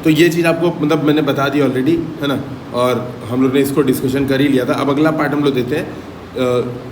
तो ये चीज़ आपको मतलब मैंने बता दी ऑलरेडी, है ना, और हम लोग ने इसको डिस्कशन कर ही लिया था। अब अगला पार्ट हम लोग देते हैं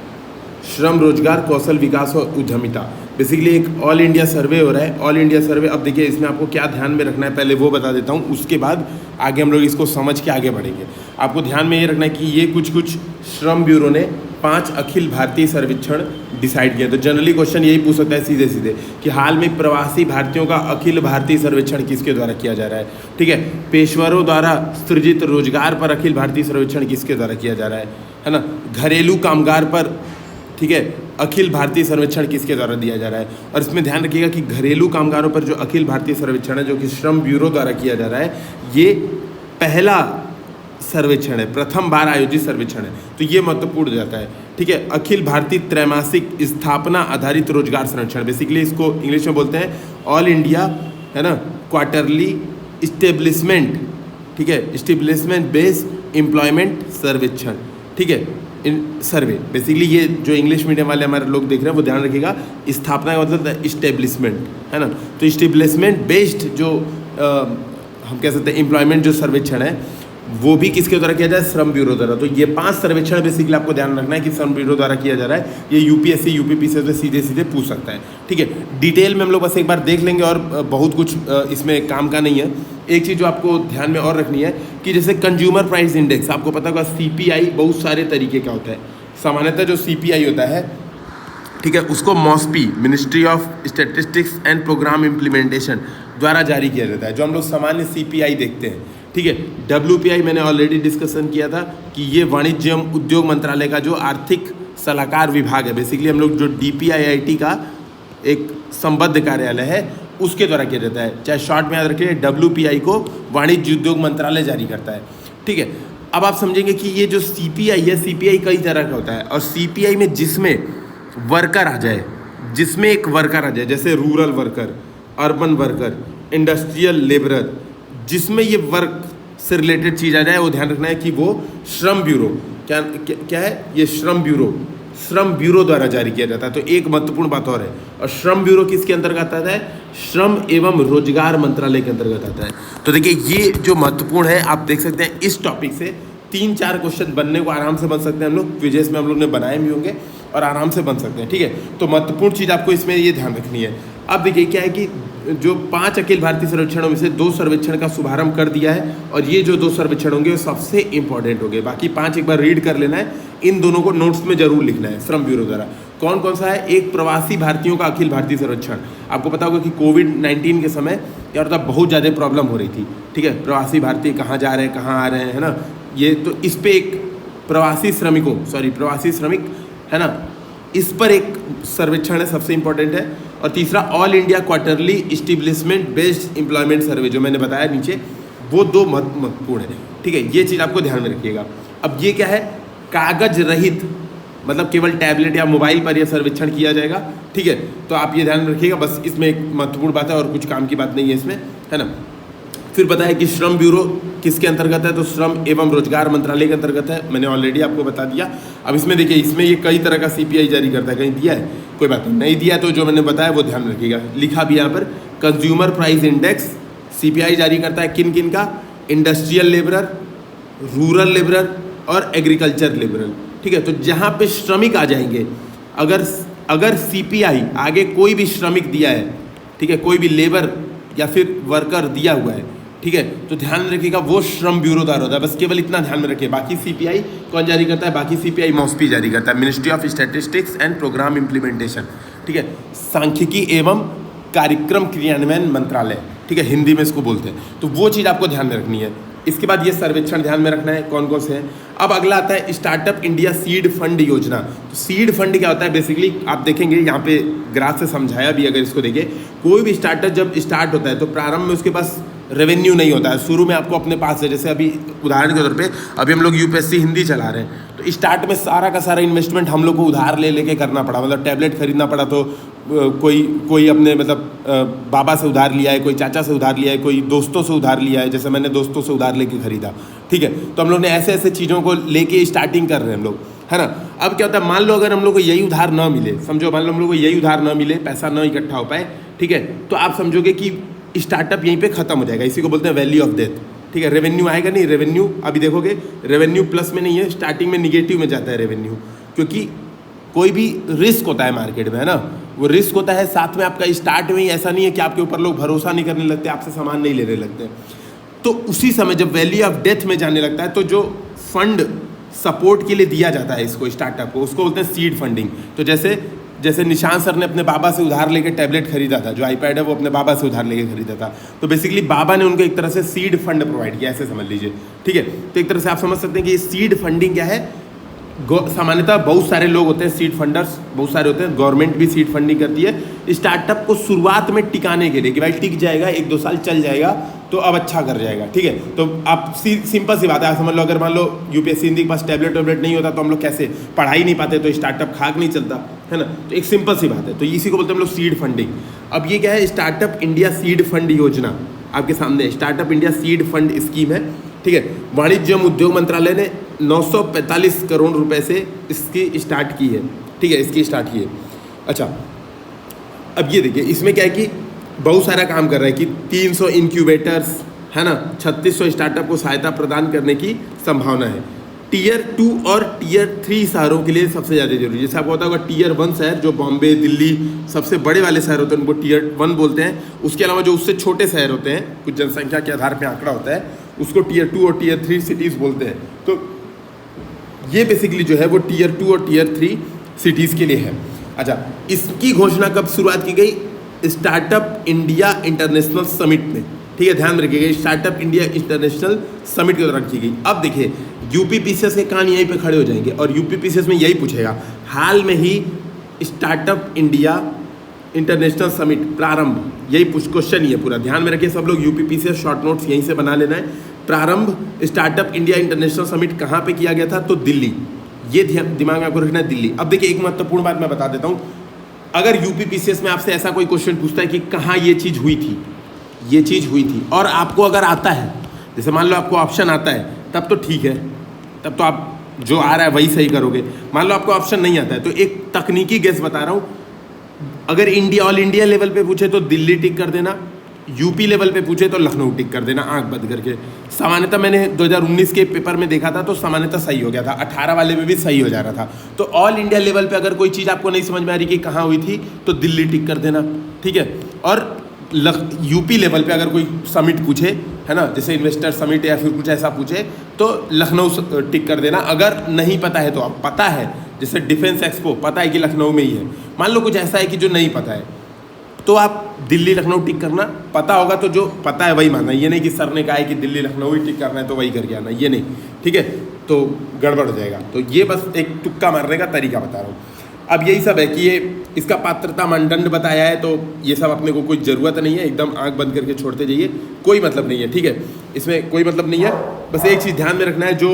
श्रम रोजगार कौशल विकास और उद्यमिता। बेसिकली एक ऑल इंडिया सर्वे हो रहा है। ऑल इंडिया सर्वे, अब देखिए इसमें आपको क्या ध्यान में रखना है पहले वो बता देता हूँ, उसके बाद आगे हम लोग इसको समझ के आगे बढ़ेंगे। आपको ध्यान में ये रखना है कि ये कुछ श्रम ब्यूरो ने 5 अखिल भारतीय सर्वेक्षण डिसाइड किया। तो जनरली क्वेश्चन यही पूछ सकता है सीधे सीधे कि हाल में प्रवासी भारतीयों का अखिल भारतीय सर्वेक्षण किसके द्वारा किया जा रहा है। ठीक है, पेशेवरों द्वारा सृजित रोजगार पर अखिल भारतीय सर्वेक्षण किसके द्वारा किया जा रहा है ना। घरेलू कामगार पर, ठीक है, अखिल भारतीय सर्वेक्षण किसके द्वारा दिया जा रहा है। और इसमें ध्यान रखिएगा कि घरेलू कामगारों पर जो अखिल भारतीय सर्वेक्षण है जो कि श्रम ब्यूरो द्वारा किया जा रहा है, ये पहला सर्वेक्षण है, प्रथम बार आयोजित सर्वेक्षण है, तो ये महत्वपूर्ण हो जाता है। ठीक है, अखिल भारतीय त्रैमासिक स्थापना आधारित रोजगार सर्वेक्षण, बेसिकली इसको इंग्लिश में बोलते हैं ऑल इंडिया, है ना, क्वार्टरली इस्टेब्लिशमेंट, ठीक है, इस्टेब्लिशमेंट बेस्ड एम्प्लॉयमेंट सर्वेक्षण। ठीक है, इन सर्वे, बेसिकली ये जो इंग्लिश मीडियम वाले हमारे लोग देख रहे हैं वो ध्यान रखिएगा, स्थापना का मतलब इस्टेब्लिशमेंट, है ना। तो इस्टेब्लिशमेंट बेस्ड जो हम कह सकते हैं एम्प्लॉयमेंट जो सर्वेक्षण है वो भी किसके द्वारा किया जाए, श्रम ब्यूरो द्वारा। तो ये 5 सर्वेक्षण बेसिकली आपको ध्यान रखना है कि श्रम ब्यूरो द्वारा किया जा रहा है। ये यूपीएससी यूपीपीसी से सीधे सीधे पूछ सकता है। ठीक है, डिटेल में हम लोग बस एक बार देख लेंगे और बहुत कुछ इसमें काम का नहीं है। एक चीज़ जो आपको ध्यान में और रखनी है कि जैसे कंज्यूमर प्राइस इंडेक्स, आपको पता होगा सीपीआई बहुत सारे तरीके का होता है। सामान्यतः जो सीपीआई होता है, ठीक है, उसको MoSPI, ministry of statistics and programme implementation द्वारा जारी किया जाता है, जो हम लोग सामान्य सीपीआई देखते हैं। ठीक है, डब्ल्यूपीआई मैंने ऑलरेडी डिस्कशन किया था कि ये वाणिज्य एवं उद्योग मंत्रालय का जो आर्थिक सलाहकार विभाग है, बेसिकली हम लोग जो डीपीआईआईटी का एक संबद्ध कार्यालय है उसके द्वारा किया जाता है। चाहे शॉर्ट में याद रखिए, डब्ल्यूपीआई को वाणिज्य उद्योग मंत्रालय जारी करता है। ठीक है, अब आप समझेंगे कि ये जो सीपीआई है, सीपीआई कई तरह का होता है, और सीपीआई में जिसमें वर्कर आ जाए, जिसमें एक वर्कर आ जाए, जैसे rural worker, urban worker, industrial labourer, जिसमें ये वर्क से रिलेटेड चीज़ आ जाए, वो ध्यान रखना है कि वो श्रम ब्यूरो क्या है, ये श्रम ब्यूरो द्वारा जारी किया जाता है। तो एक महत्वपूर्ण बात और है, और श्रम ब्यूरो किसके अंतर्गत आता है, श्रम एवं रोजगार मंत्रालय के अंतर्गत आता है। तो देखिए ये जो महत्वपूर्ण है, आप देख सकते हैं इस टॉपिक से 3-4 क्वेश्चन बनने को आराम से बन सकते हैं। हम लोग क्विजेस में हम लोग ने बनाए भी होंगे और आराम से बन सकते हैं। ठीक है, तो महत्वपूर्ण चीज़ आपको इसमें ये ध्यान रखनी है। अब देखिए क्या है कि जो 5 अखिल भारतीय सर्वेक्षणों में से 2 सर्वेक्षण का शुभारंभ कर दिया है, और ये जो 2 सर्वेक्षण होंगे वो सबसे इंपॉर्टेंट होंगे। बाकी 5 एक बार रीड कर लेना है, इन दोनों को नोट्स में जरूर लिखना है। श्रम ब्यूरो द्वारा कौन कौन सा है, एक प्रवासी भारतीयों का अखिल भारतीय सर्वेक्षण। आपको पता होगा कि कोविड-19 के समय क्या होता, बहुत ज़्यादा प्रॉब्लम हो रही थी। ठीक है, प्रवासी भारतीय कहाँ जा रहे हैं, कहाँ आ रहे हैं, है ना, ये तो इस पर एक प्रवासी श्रमिक, है ना, इस पर एक सर्वेक्षण है, सबसे इंपॉर्टेंट है। और तीसरा all India quarterly establishment based employment survey, जो मैंने बताया नीचे, वो 2 महत्वपूर्ण है। ठीक है, ये चीज़ आपको ध्यान में रखिएगा। अब ये क्या है, कागज रहित, मतलब केवल टैबलेट या मोबाइल पर यह सर्वेक्षण किया जाएगा। ठीक है, तो आप ये ध्यान में रखिएगा, बस इसमें एक महत्वपूर्ण बात है और कुछ काम की बात नहीं है इसमें, है ना। फिर बताया कि श्रम ब्यूरो किसके अंतर्गत है, तो श्रम एवं रोजगार मंत्रालय के अंतर्गत है, मैंने ऑलरेडी आपको बता दिया। अब इसमें देखिए, इसमें ये कई तरह का सीपीआई जारी करता है, कहीं दिया है, कोई बात नहीं दिया, तो जो मैंने बताया वो ध्यान रखिएगा। लिखा भी यहाँ पर, कंज्यूमर प्राइस इंडेक्स सीपीआई जारी करता है किन किन का, इंडस्ट्रियल लेबरर, रूरल लेबरर और एग्रीकल्चर लेबरर। ठीक है, तो जहाँ पे श्रमिक आ जाएंगे, अगर सीपीआई आगे कोई भी श्रमिक दिया है, ठीक है, कोई भी लेबर या फिर वर्कर दिया हुआ है, ठीक है, तो ध्यान रखिएगा वो श्रम ब्यूरो द्वारा होता है। बस केवल इतना ध्यान में रखिए। बाकी सीपीआई कौन जारी करता है, बाकी सीपीआई मॉस्पी जारी करता है, ministry of statistics and programme implementation. ठीक है, सांख्यिकी एवं कार्यक्रम क्रियान्वयन मंत्रालय, ठीक है, हिंदी में इसको बोलते हैं। तो वो चीज़ आपको ध्यान में रखनी है। इसके बाद ये सर्वेक्षण ध्यान में रखना है कौन कौन से हैं। अब अगला आता है स्टार्टअप इंडिया सीड फंड योजना। तो सीड फंड क्या होता है, बेसिकली आप देखेंगे यहाँ पे ग्राफ से समझाया भी, अगर इसको देखें, कोई भी स्टार्टअप जब स्टार्ट होता है तो प्रारंभ में उसके पास रेवेन्यू नहीं होता है, शुरू में आपको अपने पास है। जैसे अभी उदाहरण के तौर पे अभी हम लोग यूपीएससी हिंदी चला रहे हैं, तो स्टार्ट में सारा का सारा इन्वेस्टमेंट हम लोग को उधार लेके करना पड़ा, मतलब टैबलेट खरीदना पड़ा, तो कोई अपने मतलब बाबा से उधार लिया है, कोई चाचा से उधार लिया है, कोई दोस्तों से उधार लिया है, जैसे मैंने दोस्तों से उधार लेके खरीदा। ठीक है, तो हम लोग ने ऐसे ऐसे चीज़ों को लेके स्टार्टिंग कर रहे हैं हम लोग, है ना। अब क्या होता है, मान लो अगर हम लोग को यही उधार ना मिले, समझो मान लो हम लोग को यही उधार ना मिले, पैसा ना इकट्ठा हो पाए, ठीक है, तो आप समझोगे कि स्टार्टअप यहीं पे खत्म हो जाएगा, इसी को बोलते हैं वैली ऑफ डेथ। ठीक है, रेवेन्यू आएगा नहीं, रेवेन्यू अभी देखोगे रेवेन्यू प्लस में नहीं है, स्टार्टिंग में निगेटिव में जाता है रेवेन्यू, क्योंकि कोई भी रिस्क होता है मार्केट में, है ना, वो रिस्क होता है। साथ में आपका स्टार्ट में ही ऐसा नहीं है कि आपके ऊपर लोग भरोसा नहीं करने लगते, आपसे सामान नहीं लेने लगते। तो उसी समय जब वैली ऑफ डेथ में जाने लगता है, तो जो फंड सपोर्ट के लिए दिया जाता है इसको, स्टार्टअप को, उसको बोलते हैं सीड फंडिंग। तो जैसे निशांत सर ने अपने बाबा से उधार लेके टैबलेट खरीदा था, जो आईपैड है वो अपने बाबा से उधार लेके खरीदा था, तो बेसिकली बाबा ने उनको एक तरह से सीड फंड प्रोवाइड किया, ऐसे समझ लीजिए। ठीक है, तो एक तरह से आप समझ सकते हैं कि ये सीड फंडिंग क्या है। सामान्यतः बहुत सारे लोग होते हैं सीड फंडर्स, बहुत सारे होते हैं, गवर्नमेंट भी सीड फंडिंग करती है स्टार्टअप को शुरुआत में टिकाने के लिए, कि भाई टिक जाएगा, 1-2 साल चल जाएगा तो अब अच्छा कर जाएगा। ठीक है, तो आप सिंपल सी बात है, आप समझ लो, अगर मान लो यूपीएससी हिंदी के पास टैबलेट नहीं होता तो हम लोग कैसे पढ़ा ही नहीं पाते, तो स्टार्टअप खाक नहीं चलता, है ना। तो एक सिंपल सी बात है, तो इसी को बोलते हैं हम लोग सीड फंडिंग। अब ये क्या है, स्टार्टअप इंडिया सीड फंड योजना आपके सामने, startup India seed fund scheme है। ठीक है, वाणिज्य एवं उद्योग मंत्रालय ने 945 करोड़ रुपए से इसकी स्टार्ट की है। ठीक है, इसकी स्टार्ट की है। अच्छा, अब ये देखिए, इसमें क्या है कि बहुत सारा काम कर रहा है कि 300 इंक्यूबेटर्स, है ना, 3600 स्टार्टअप को सहायता प्रदान करने की संभावना है। टियर 2 और टियर 3 शहरों के लिए सबसे ज़्यादा जरूरी, जैसे आपको पता होगा टियर 1 शहर जो बॉम्बे, दिल्ली, सबसे बड़े वाले शहर होते हैं उनको टियर 1 बोलते हैं। उसके अलावा जो उससे छोटे शहर होते हैं, कुछ जनसंख्या के आधार पर आंकड़ा होता है, उसको टियर 2 और टियर 3 सिटीज़ बोलते हैं। तो ये बेसिकली जो है वो टियर 2 और टियर 3 सिटीज़ के लिए है। अच्छा, इसकी घोषणा कब शुरुआत की गई, स्टार्टअप इंडिया इंटरनेशनल समिट में। ठीक है, ध्यान में रखिएगा, स्टार्टअप इंडिया इंटरनेशनल समिट के दौरान की गई। अब देखिए, यूपीपीसीएस के कान यहीं पे खड़े हो जाएंगे और यूपीपीसीएस में यही पूछेगा, हाल में ही स्टार्टअप इंडिया इंटरनेशनल समिट प्रारंभ, यही क्वेश्चन ही है पूरा, ध्यान में रखिए सब लोग, यूपीपीसीएस शॉर्ट नोट्स यहीं से बना लेना है। प्रारंभ स्टार्टअप इंडिया इंटरनेशनल समिट कहाँ पे किया गया था, तो दिल्ली, ये दिमाग में आपको रखना है, दिल्ली। अब देखिए, एक महत्वपूर्ण बात मैं बता देता हूँ, अगर यूपीपीसीएस में आपसे ऐसा कोई क्वेश्चन पूछता है कि कहाँ ये चीज़ हुई थी, ये चीज़ हुई थी, और आपको अगर आता है, जैसे मान लो आपको ऑप्शन आता है, तब तो ठीक है, तब तो आप जो आ रहा है वही सही करोगे। मान लो आपको ऑप्शन नहीं आता है, तो एक तकनीकी गेस बता रहा हूँ, अगर ऑल इंडिया लेवल पे पूछे तो दिल्ली टिक कर देना, यूपी लेवल पे पूछे तो लखनऊ टिक कर देना, आंख बंद करके। सामान्यतः मैंने 2019 के पेपर में देखा था तो सामान्यतः सही हो गया था, 18 वाले में भी सही हो जा रहा था। तो ऑल इंडिया लेवल पे अगर कोई चीज़ आपको नहीं समझ में आ रही कि कहाँ हुई थी, तो दिल्ली टिक कर देना। ठीक है, और यूपी लेवल पे अगर कोई समिट पूछे, है ना, जैसे इन्वेस्टर समिट या फिर कुछ ऐसा पूछे, तो लखनऊ टिक कर देना। अगर नहीं पता है तो अब पता है, जैसे डिफेंस एक्सपो पता है कि लखनऊ में ही है, मान लो कुछ ऐसा है कि जो नहीं पता है, तो आप दिल्ली लखनऊ टिक करना। पता होगा तो जो पता है वही मानना, ये नहीं कि सर ने कहा है कि दिल्ली लखनऊ ही टिक करना है तो वही करके आना, ये नहीं। ठीक है, तो गड़बड़ हो जाएगा। तो ये बस एक तुक्का मारने का तरीका बता रहा हूँ। अब यही सब है कि ये इसका पात्रता मानदंड बताया है, तो ये सब अपने को कोई ज़रूरत नहीं है, एकदम आंख बंद करके छोड़ते जाइए, कोई मतलब नहीं है। ठीक है, इसमें कोई मतलब नहीं है। बस एक चीज़ ध्यान में रखना है, जो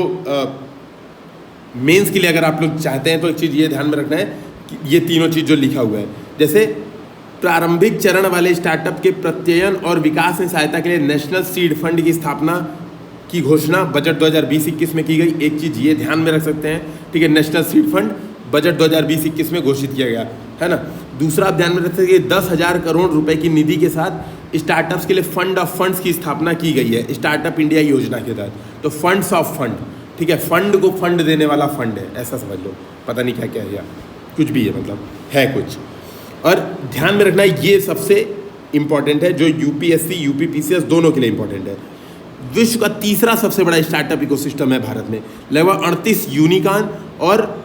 मेंस के लिए अगर आप लोग चाहते हैं तो एक चीज़ ये ध्यान में रखना है कि ये तीनों चीज़ जो लिखा हुआ है, जैसे प्रारंभिक चरण वाले स्टार्टअप के प्रत्ययन और विकास में सहायता के लिए नेशनल सीड फंड की स्थापना की घोषणा बजट 2020-21 में की गई। एक चीज़ ये ध्यान में रख सकते हैं, ठीक है, नेशनल सीड फंड बजट 2020-21 में घोषित किया गया, है ना। दूसरा आप ध्यान में रख सकते हैं कि 10,000 करोड़ रुपए की निधि के साथ स्टार्टअप्स के लिए फंड ऑफ फंड्स की स्थापना की गई है स्टार्टअप इंडिया योजना के तहत। तो फंड्स ऑफ फंड, ठीक है, फंड को फंड देने वाला फंड है, ऐसा समझ लो, पता नहीं क्या क्या है, या कुछ भी है, मतलब है कुछ। और ध्यान में रखना ये सबसे इंपॉर्टेंट है, जो यूपीएससी यूपीपीसीएस दोनों के लिए इंपॉर्टेंट है। विश्व का तीसरा सबसे बड़ा स्टार्टअप इकोसिस्टम है भारत में, लगभग 38 यूनिकॉर्न। और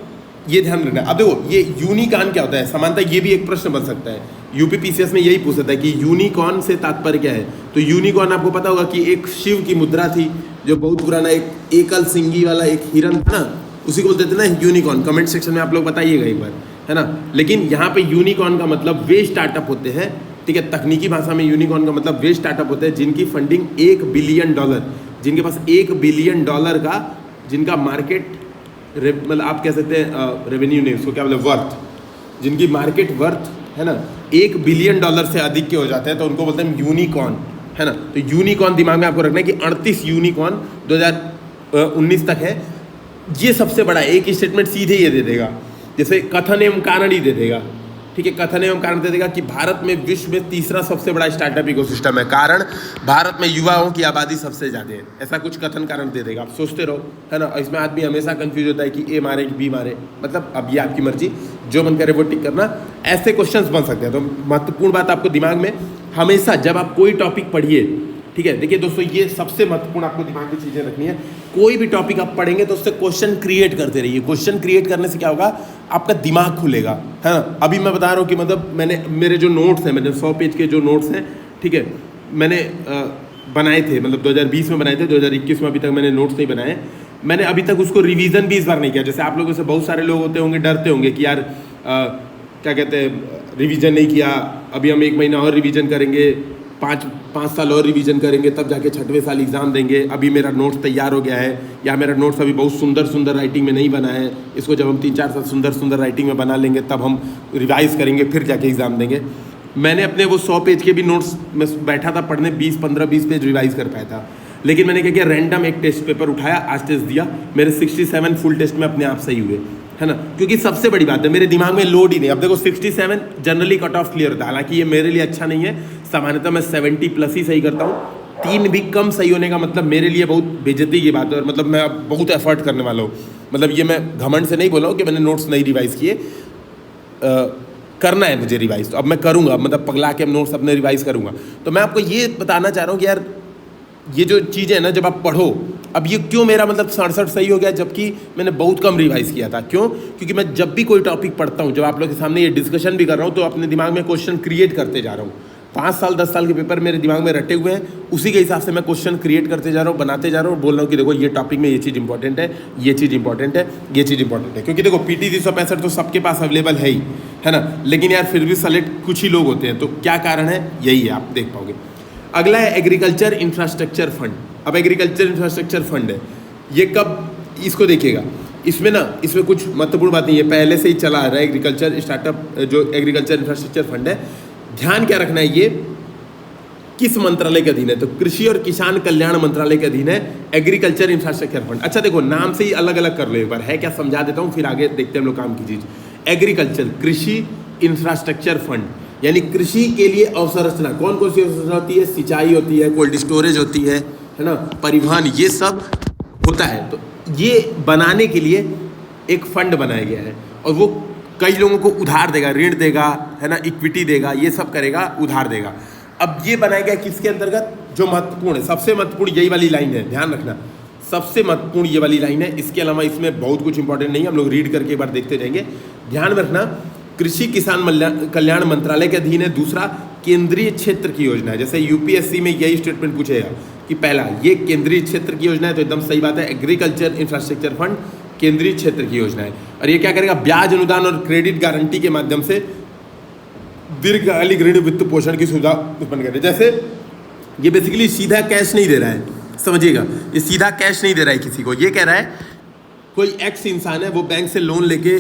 ये ध्यान रखना, अब देखो ये यूनिकॉर्न क्या होता है, समानता ये भी एक प्रश्न बन सकता है, यूपीपीसीएस में यही पूछ सकता है कि यूनिकॉर्न से तात्पर्य क्या है। तो यूनिकॉर्न आपको पता होगा कि एक शिव की मुद्रा थी, जो बहुत पुराना एक एकल सिंगी वाला एक हिरन था ना, उसी को बोलते थे ना यूनिकॉर्न। कमेंट सेक्शन में आप लोग बताइएगा एक बार, है ना। लेकिन यहाँ पे यूनिकॉर्न का मतलब वे स्टार्टअप होते हैं, ठीक है, तकनीकी भाषा में यूनिकॉर्न का मतलब वे स्टार्टअप होते हैं जिनकी फंडिंग $1 बिलियन, जिनके पास $1 बिलियन का जिनका मार्केट मतलब आप कह सकते हैं रेवेन्यू नहीं, उसको क्या बोले, वर्थ, जिनकी मार्केट वर्थ, है ना, $1 बिलियन से अधिक के हो जाते हैं, तो उनको बोलते हैं यूनिकॉर्न, है ना। तो यूनिकॉर्न दिमाग में आपको रखना है कि 38 यूनिकॉर्न 2019 तक है। ये सबसे बड़ा एक स्टेटमेंट सीधे ये दे देगा, जैसे कथन एवं कारण ही दे देगा, ठीक है, कथन एवं कारण दे देगा कि भारत में विश्व में तीसरा सबसे बड़ा स्टार्टअप इकोसिस्टम है, कारण भारत में युवाओं की आबादी सबसे ज़्यादा है। ऐसा कुछ कथन कारण दे देगा, आप सोचते रहो, है ना। इसमें आदमी हमेशा कंफ्यूज होता है कि ए मारे कि बी मारे, मतलब अब ये आपकी मर्जी, जो मन करे वो टिक करना। ऐसे क्वेश्चंस बन सकते हैं। तो महत्वपूर्ण बात आपको दिमाग में हमेशा जब आप कोई टॉपिक पढ़िए, ठीक है, देखिए दोस्तों, ये सबसे महत्वपूर्ण आपको दिमाग में चीज़ें रखनी है। कोई भी टॉपिक आप पढ़ेंगे तो उससे क्वेश्चन क्रिएट करते रहिए। क्वेश्चन क्रिएट करने से क्या होगा, आपका दिमाग खुलेगा, है ना। अभी मैं बता रहा हूँ कि मतलब मेरे जो नोट्स हैं, मैंने 100 पेज के जो नोट्स हैं, ठीक है, मैंने बनाए थे, मतलब 2020 में बनाए थे, 2021 में अभी तक मैंने नोट्स नहीं बनाए। मैंने अभी तक उसको रिवीजन भी इस बार नहीं किया। जैसे आप लोगों से बहुत सारे लोग होते होंगे, डरते होंगे कि यार क्या कहते हैं, रिवीजन नहीं किया, अभी हम 1 महीना और रिवीजन करेंगे, 5 साल और रिवीजन करेंगे, तब जाके 6वें साल एग्ज़ाम देंगे। अभी मेरा नोट्स तैयार हो गया है, या मेरा नोट्स अभी बहुत सुंदर राइटिंग में नहीं बना है, इसको जब हम 3-4 साल सुंदर राइटिंग में बना लेंगे तब हम रिवाइज़ करेंगे, फिर जाके एग्ज़ाम देंगे। मैंने अपने वो 100 पेज के भी नोट्स में बैठा था पढ़ने, 15-20 पेज रिवाइज़ कर पाया था। लेकिन मैंने क्या किया, रैंडम एक टेस्ट पेपर उठाया, आज टेस्ट दिया, मेरे 67 फुल टेस्ट में अपने आप सही हुए, है ना। क्योंकि सबसे बड़ी बात है, मेरे दिमाग में लोड ही नहीं। अब देखो 67 जनरली कट ऑफ क्लियर होता है, हालांकि ये मेरे लिए अच्छा नहीं है। सामान्यतः मैं 70+ ही सही करता हूँ। 3 भी कम सही होने का मतलब मेरे लिए बहुत बेइज्जती की बात है, और मतलब मैं अब बहुत एफर्ट करने वाला हूँ। मतलब ये मैं घमंड से नहीं बोला हूँ कि मैंने नोट्स नहीं रिवाइज़ किए, करना है मुझे रिवाइज़, तो अब मैं करूँगा, मतलब पगला के अब नोट्स अपने रिवाइज़ करूँगा। तो मैं आपको ये बताना चाह रहा हूँ कि यार ये जो चीज़ें हैं ना, जब आप पढ़ो, अब ये क्यों मेरा मतलब 67 सही हो गया जबकि मैंने बहुत कम रिवाइज़ किया था, क्यों? क्योंकि मैं जब भी कोई टॉपिक पढ़ता हूँ, जब आप लोग के सामने ये डिस्कशन भी कर रहा हूँ, तो अपने दिमाग में क्वेश्चन क्रिएट करते जा रहा हूँ। 5 साल 10 साल के पेपर मेरे दिमाग में रटे हुए हैं, उसी के हिसाब से मैं क्वेश्चन क्रिएट करते जा रहा हूँ, बनाते जा रहा हूँ, बोल रहा हूँ कि देखो ये टॉपिक में ये चीज़ इंपॉर्टेंट है, ये चीज़ इंपॉर्टेंट है, ये चीज़ इंपॉर्टेंट है। क्योंकि देखो PT 365 तो सबके पास अवेलेबल है ही, है ना, लेकिन यार फिर भी सेलेक्ट कुछ ही लोग होते हैं। तो क्या कारण है, यही है, आप देख पाओगे। अगला है एग्रीकल्चर इंफ्रास्ट्रक्चर फंड। अब एग्रीकल्चर इंफ्रास्ट्रक्चर फंड है, ये कब, इसको देखिएगा, इसमें कुछ महत्वपूर्ण बात नहीं है, पहले से ही चला आ रहा है एग्रीकल्चर स्टार्टअप, जो एग्रीकल्चर इंफ्रास्ट्रक्चर फंड है। ध्यान क्या रखना है, ये किस मंत्रालय के अधीन है, तो कृषि और किसान कल्याण मंत्रालय के अधीन है एग्रीकल्चर इंफ्रास्ट्रक्चर फंड। अच्छा देखो, नाम से ही अलग अलग कर लो एक बार, है क्या समझा देता हूँ, फिर आगे देखते हैं हम लोग काम की चीज़। एग्रीकल्चर, कृषि इंफ्रास्ट्रक्चर फंड, यानी कृषि के लिए अवसंरचना। कौन कौन सी अवसंरचना होती है, सिंचाई होती है, कोल्ड स्टोरेज होती है ना, परिवहन, ये सब होता है। तो ये बनाने के लिए एक फंड बनाया गया है, और वो कई लोगों को उधार देगा, ऋण देगा, है ना, इक्विटी देगा, ये सब करेगा, उधार देगा। अब ये बनाया गया किसके अंतर्गत, जो महत्वपूर्ण है, सबसे महत्वपूर्ण यही वाली लाइन है, ध्यान रखना, सबसे महत्वपूर्ण ये वाली लाइन है। इसके अलावा इसमें बहुत कुछ इंपॉर्टेंट नहीं है, हम लोग रीड करके एक बार देखते जाएंगे। ध्यान में रखना, कृषि किसान कल्याण मंत्रालय के अधीन है। दूसरा, केंद्रीय क्षेत्र की योजना है। जैसे यूपीएससी में यही स्टेटमेंट पूछेगा कि पहला, ये केंद्रीय क्षेत्र की योजना है, तो एकदम सही बात है, एग्रीकल्चर इंफ्रास्ट्रक्चर फंड केंद्रीय क्षेत्र की योजना है। और ये क्या करेगा, ब्याज अनुदान और क्रेडिट गारंटी के माध्यम से दीर्घकालिक ऋण वित्त पोषण की सुविधा उत्पन्न करे। जैसे ये बेसिकली सीधा कैश नहीं दे रहा है, समझिएगा, ये सीधा कैश नहीं दे रहा है किसी को। ये कह रहा है कोई एक्स इंसान है, वो बैंक से लोन लेके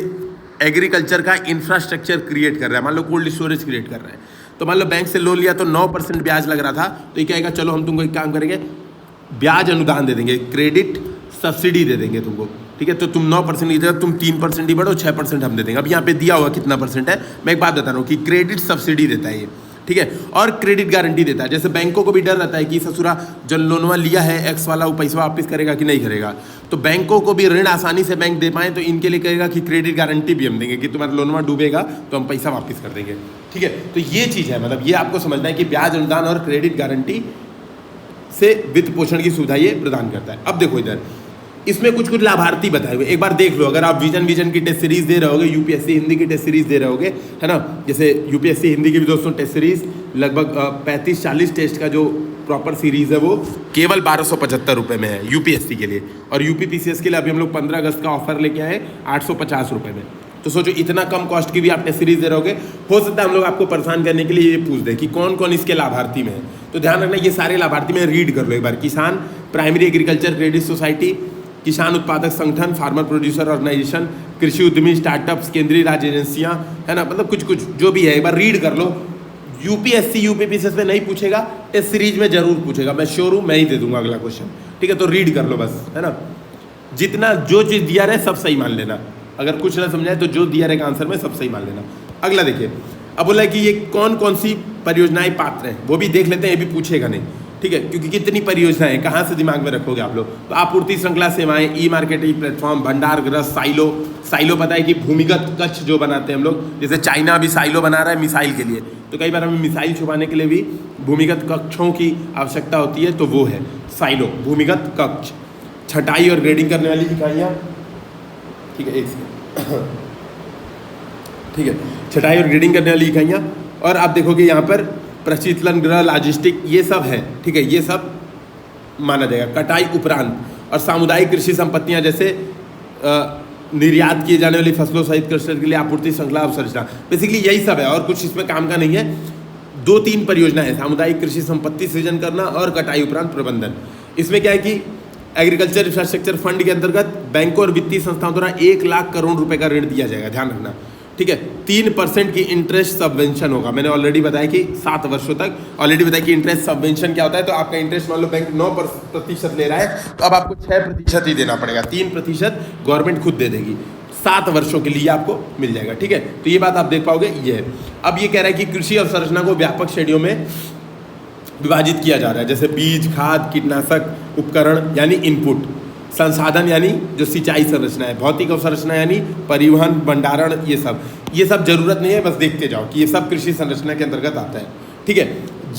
एग्रीकल्चर का इंफ्रास्ट्रक्चर क्रिएट कर रहा है, मान लो कोल्ड स्टोरेज क्रिएट कर रहा है। तो मान लो बैंक से लोन लिया तो 9% ब्याज लग रहा था, तो ये कहेगा चलो हम तुमको एक काम करेंगे, ब्याज अनुदान दे देंगे, क्रेडिट सब्सिडी दे देंगे तुमको, ठीक है। तो तुम 9% नहीं देगा, तुम 3% ही बढ़ो, 6% हम दे देंगे। अब यहाँ पे दिया हुआ कितना परसेंट है, मैं एक बात बता रहा हूँ कि क्रेडिट सब्सिडी देता है ये, ठीक है, और क्रेडिट गारंटी देता है। जैसे बैंकों को भी डर रहता है कि ससुरा जो लोनवा लिया है एक्स वाला, वो पैसा वापस करेगा कि नहीं करेगा, तो बैंकों को भी ऋण आसानी से बैंक दे पाए, तो इनके लिए कहेगा कि क्रेडिट गारंटी भी हम देंगे कि तुम्हारा लोनवा डूबेगा तो हम पैसा वापस कर देंगे, ठीक है। तो ये चीज़ है, मतलब ये आपको समझना है कि ब्याज अनुदान और क्रेडिट गारंटी से वित्त पोषण की सुविधा ये प्रदान करता है। अब देखो इधर इसमें कुछ कुछ लाभार्थी बताए हुए, एक बार देख लो। अगर आप विजन की टेस्ट सीरीज दे रहे होगे, यूपीएससी हिंदी की टेस्ट सीरीज दे रहे होगे, है ना, जैसे यूपीएससी हिंदी की भी दोस्तों टेस्ट सीरीज लगभग 35-40 टेस्ट का जो प्रॉपर सीरीज है वो केवल 1275 रुपये में है यूपीएससी के लिए, और यूपीपीसीएस के लिए अभी हम लोग 15 अगस्त का ऑफर लेके आए 850 रुपये में। तो सोचो इतना कम कॉस्ट की भी आप टेस्ट सीरीज दे रहोगे। हो सकता है हम लोग आपको परेशान करने के लिए ये पूछ दें कि कौन कौन इसके लाभार्थी में है, तो ध्यान रखना ये सारे लाभार्थी में रीड कर लो एक बार। किसान प्राइमरी एग्रीकल्चर क्रेडिट सोसाइटी, किसान उत्पादक संगठन, फार्मर प्रोड्यूसर ऑर्गेनाइजेशन, कृषि उद्यमी स्टार्टअप्स, केंद्रीय राज्य एजेंसियां, है ना, मतलब कुछ कुछ जो भी है एक बार रीड कर लो। यूपीएससी यूपीपीसीएस में नहीं पूछेगा, टेस्ट सीरीज में जरूर पूछेगा, मैं श्योर हूँ, मैं ही दे दूंगा अगला क्वेश्चन, ठीक है। तो रीड कर लो बस, है ना, जितना जो चीज़ दिया रहे सब सही मान लेना, अगर कुछ ना समझाए तो जो दिया रहेगा आंसर में सब सही मान लेना। अगला देखिए, अब बोला है कि ये कौन कौन सी परियोजनाएं पात्र हैं, वो भी देख लेते हैं, ये भी पूछेगा नहीं, ठीक है, क्योंकि कितनी परियोजनाएं कहाँ से दिमाग में रखोगे आप लोग। तो आपूर्ति श्रृंखला सेवाएं, ई मार्केटिंग प्लेटफॉर्म, भंडार गृह, साइलो पता है कि भूमिगत कक्ष जो बनाते हैं हम लोग, जैसे चाइना अभी साइलो बना रहा है मिसाइल के लिए, तो कई बार हमें मिसाइल छुपाने के लिए भी भूमिगत कक्षों की आवश्यकता होती है, तो वो है साइलो, भूमिगत कक्ष। छटाई और ग्रेडिंग करने वाली इकाइयाँ, ठीक है, एक सेकंड, ठीक है, छटाई और ग्रेडिंग करने वाली इकाइयाँ। और आप देखोगे यहाँ पर प्रशीतलन गृह, लॉजिस्टिक, ये सब है, ठीक है, ये सब माना जाएगा। कटाई उपरांत और सामुदायिक कृषि संपत्तियाँ, जैसे निर्यात किए जाने वाली फसलों सहित कृषि के लिए आपूर्ति श्रृंखला अवसंरचना, बेसिकली यही सब है और कुछ इसमें काम का नहीं है। 2-3 परियोजना है, सामुदायिक कृषि संपत्ति सृजन करना और कटाई उपरांत प्रबंधन। इसमें क्या है कि एग्रीकल्चर इंफ्रास्ट्रक्चर फंड के अंतर्गत बैंकों और वित्तीय संस्थाओं द्वारा 1 लाख करोड़ रुपए का ऋण दिया जाएगा, ध्यान रखना, ठीक है। 3% की इंटरेस्ट सबवेंशन होगा, मैंने ऑलरेडी बताया कि 7 वर्षों तक ऑलरेडी बताया कि इंटरेस्ट सबवेंशन क्या होता है। तो आपका इंटरेस्ट मान लो बैंक 9% ले रहा है, तो अब आपको 6% ही देना पड़ेगा, 3% गवर्नमेंट खुद दे देगी, 7 वर्षों के लिए आपको मिल जाएगा, ठीक है। तो ये बात आप देख पाओगे, ये है। अब ये कह रहा है कि कृषि अवसंरचना को व्यापक श्रेणियों में विभाजित किया जा रहा है, जैसे बीज, खाद, कीटनाशक, उपकरण यानी इनपुट, संसाधन यानी जो सिंचाई संरचना है, भौतिक अवसंरचना यानी परिवहन, भंडारण, ये सब जरूरत नहीं है, बस देखते जाओ कि ये सब कृषि संरचना के अंतर्गत आता है, ठीक है।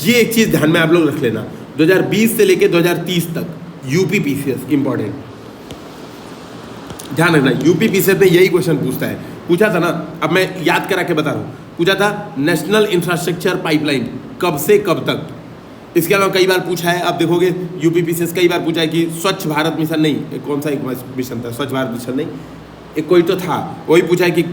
ये एक चीज़ ध्यान में आप लोग रख लेना, 2020 से लेके 2030 तक यूपी पीसीएस इंपॉर्टेंट, ध्यान रखना। यूपी पीसीएस में यही क्वेश्चन पूछा था ना, अब मैं याद करा के बता रहा हूँ, पूछा था नेशनल इंफ्रास्ट्रक्चर पाइपलाइन कब से कब तक। इसके अलावा कई बार पूछा है, आप देखोगे यूपी पीसीएस कई बार पूछा है कि स्वच्छ भारत मिशन, नहीं कौन सा एक मिशन था, स्वच्छ भारत मिशन नहीं, एक कोई तो था, वही पूछा है कि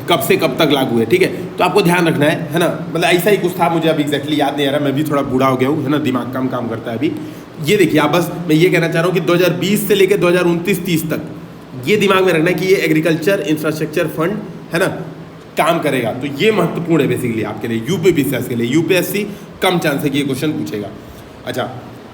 कब से कब तक लागू है, ठीक है। तो आपको ध्यान रखना है ना, मतलब ऐसा ही कुछ था, मुझे अभी एग्जैक्टली याद नहीं आ रहा, मैं भी थोड़ा बूढ़ा हो गया हूँ, है ना, दिमाग कम काम करता है अभी। ये देखिए आप, बस मैं ये कहना चाह रहा हूँ कि 2020 से लेकर 2029-30 तक ये दिमाग में रखना है कि ये एग्रीकल्चर इंफ्रास्ट्रक्चर फंड, है ना, काम करेगा। तो ये महत्वपूर्ण है बेसिकली आपके लिए, यूपी पीसीएस के लिए। यूपीएससी कम चांस है कि ये क्वेश्चन पूछेगा। अच्छा,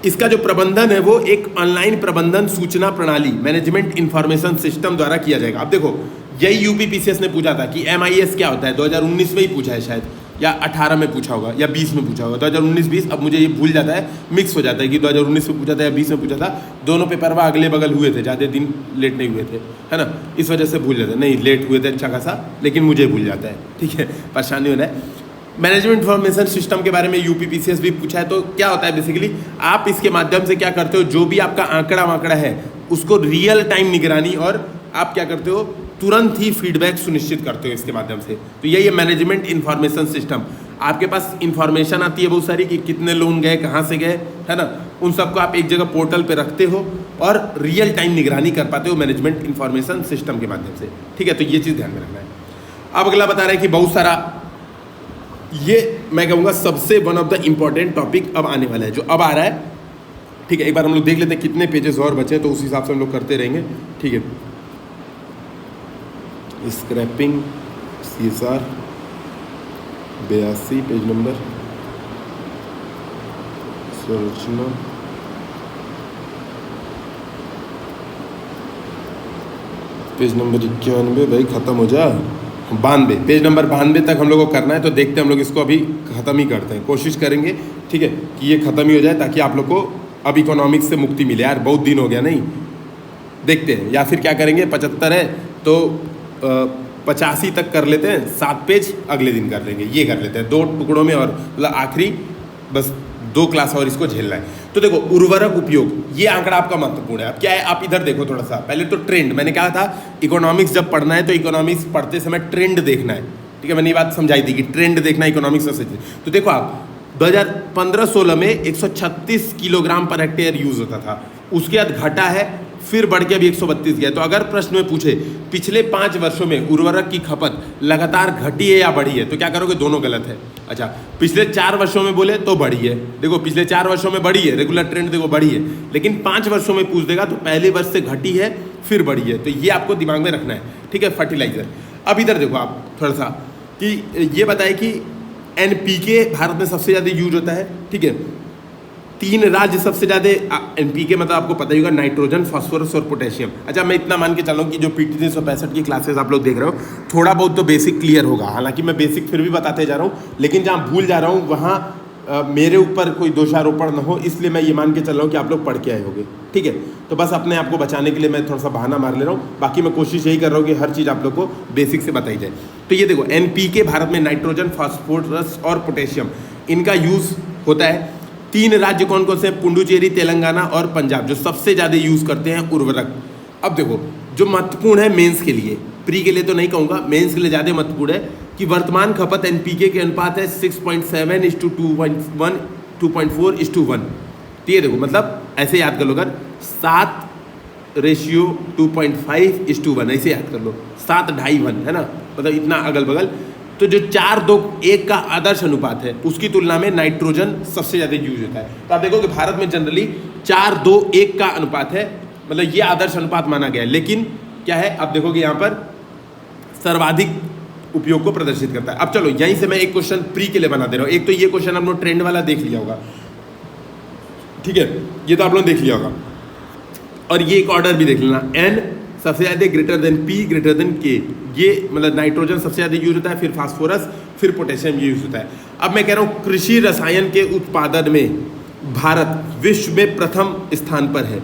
इसका जो प्रबंधन है वो एक ऑनलाइन प्रबंधन सूचना प्रणाली, मैनेजमेंट इंफॉर्मेशन सिस्टम द्वारा किया जाएगा। अब देखो, यही यूपी पीसीएस ने पूछा था कि MIS क्या होता है, 2019 में ही पूछा है शायद, या 18 में पूछा होगा, या 20 में पूछा होगा, 2019-20, अब मुझे ये भूल जाता है, मिक्स हो जाता है कि 2019 में पूछा था या 20 में पूछा था। दोनों पेपर वह अगले बगल हुए थे, ज़्यादा दिन लेट नहीं हुए थे, है ना, इस वजह से भूल जाते हैं। नहीं, लेट हुए थे अच्छा खासा, लेकिन मुझे भूल जाता है, ठीक है, परेशानी हो रहा है। मैनेजमेंट इंफॉर्मेशन सिस्टम के बारे में यूपी पीसीएस भी पूछा है। तो क्या होता है बेसिकली, आप इसके माध्यम से क्या करते हो, जो भी आपका आंकड़ा है उसको रियल टाइम निगरानी, और आप क्या करते हो, तुरंत ही फीडबैक सुनिश्चित करते हो इसके माध्यम से। तो यही है मैनेजमेंट इंफॉर्मेशन सिस्टम। आपके पास इंफॉर्मेशन आती है बहुत सारी कि कितने लोन गए, कहाँ से गए, है ना, उन सबको आप एक जगह पोर्टल पे रखते हो और रियल टाइम निगरानी कर पाते हो मैनेजमेंट इंफॉर्मेशन सिस्टम के माध्यम से, ठीक है। तो ये चीज़ ध्यान में रखना है। अब अगला बता रहा है कि बहुत सारा, ये मैं कहूँगा सबसे one of the important topic अब आने वाला है, जो अब आ रहा है, ठीक है। एक बार हम लोग देख लेते हैं कितने पेजेस और बचे, तो उस हिसाब से हम लोग करते रहेंगे, ठीक है। स्क्रैपिंग CSR 82 पेज नंबर, संरचना, पेज नंबर 91, भाई ख़त्म हो जा, 92, पेज नंबर 92 तक हम लोग को करना है। तो देखते हैं, हम लोग इसको अभी ख़त्म ही करते हैं, कोशिश करेंगे, ठीक है, कि ये ख़त्म ही हो जाए, ताकि आप लोग को अब इकोनॉमिक्स से मुक्ति मिले। यार बहुत दिन हो गया, नहीं देखते हैं, या फिर क्या करेंगे, 75 है तो 85 तक कर लेते हैं, 7 पेज अगले दिन कर लेंगे, ये कर लेते हैं 2 टुकड़ों में, और मतलब आखिरी बस 2 क्लास और इसको झेलना है। तो देखो, उर्वरक उपयोग, ये आंकड़ा आपका महत्वपूर्ण है। अब क्या है, आप इधर देखो थोड़ा सा, पहले तो ट्रेंड, मैंने कहा था इकोनॉमिक्स जब पढ़ना है तो इकोनॉमिक्स पढ़ते समय ट्रेंड देखना है, ठीक है, मैंने ये बात समझाई थी कि ट्रेंड देखना इकोनॉमिक्स से। तो देखो आप, 2015-16 में 136 किलोग्राम पर हेक्टेयर यूज होता था, उसके बाद घटा है, फिर बढ़ के अभी 132 गया। तो अगर प्रश्न में पूछे पिछले 5 वर्षों में उर्वरक की खपत लगातार घटी है या बढ़ी है, तो क्या करोगे, दोनों गलत है। अच्छा, पिछले 4 वर्षों में बोले तो बढ़ी है, देखो पिछले 4 वर्षों में बढ़ी है, रेगुलर ट्रेंड देखो बढ़ी है, लेकिन 5 वर्षों में पूछ देगा तो पहले वर्ष से घटी है फिर बढ़ी है। तो ये आपको दिमाग में रखना है, ठीक है। फर्टिलाइजर, अब इधर देखो आप थोड़ा सा, कि ये बताए कि NPK भारत में सबसे ज़्यादा यूज होता है, ठीक है। तीन राज्य सबसे ज़्यादा एनपीके मतलब आपको पता ही होगा, नाइट्रोजन, फास्फोरस और पोटेशियम। अच्छा, मैं इतना मान के चला हूँ कि जो पीटी 365 की क्लासेस आप लोग देख रहे हो, थोड़ा बहुत तो बेसिक क्लियर होगा। हालांकि मैं बेसिक फिर भी बताते जा रहा हूँ, लेकिन जहाँ भूल जा रहा हूँ वहाँ मेरे ऊपर कोई दोषारोपण न हो, इसलिए मैं ये मान के चल रहा हूँ कि आप लोग पढ़ के आए होंगे। ठीक है, तो बस अपने आप को बचाने के लिए मैं थोड़ा सा बहाना मार ले रहा हूँ। बाकी मैं कोशिश यही कर रहा हूँ कि हर चीज़ आप लोग को बेसिक से बताई जाए। तो ये देखो, एनपीके भारत में नाइट्रोजन, फास्फोरस और पोटेशियम, इनका यूज़ होता है। तीन राज्य कौन कौन से हैं? पुडुचेरी, तेलंगाना और पंजाब, जो सबसे ज़्यादा यूज़ करते हैं उर्वरक। अब देखो, जो महत्वपूर्ण है मेंस के लिए, प्री के लिए तो नहीं कहूँगा, मेंस के लिए ज़्यादा महत्वपूर्ण है कि वर्तमान खपत एनपीके के अनुपात है 6.7:2.1 2.4:1। ठीक है, देखो मतलब ऐसे याद कर लो, अगर 7:2.5:1 ऐसे याद कर लो, 7:2.5 है ना, मतलब इतना अगल बगल। तो जो 4:2:1 का आदर्श अनुपात है, उसकी तुलना में नाइट्रोजन सबसे ज़्यादा यूज होता है। तो आप देखो कि भारत में जनरली 4:2:1 का अनुपात है, मतलब ये आदर्श अनुपात माना गया है। लेकिन क्या है, आप देखोगे यहाँ पर सर्वाधिक उपयोग को प्रदर्शित करता है। अब चलो यहीं से मैं एक क्वेश्चन प्री के लिए बना दे रहा हूँ। एक तो ये क्वेश्चन आप लोग ट्रेंड वाला देख लिया होगा, ठीक है, ये तो आप लोग देख लिया होगा। और ये एक ऑर्डर भी देख लेना, एन सबसे ज़्यादा greater than P greater than के, ये मतलब नाइट्रोजन सबसे ज़्यादा यूज होता है, फिर फास्फोरस, फिर पोटेशियम यूज होता है। अब मैं कह रहा हूँ कृषि रसायन के उत्पादन में भारत विश्व में प्रथम स्थान पर है।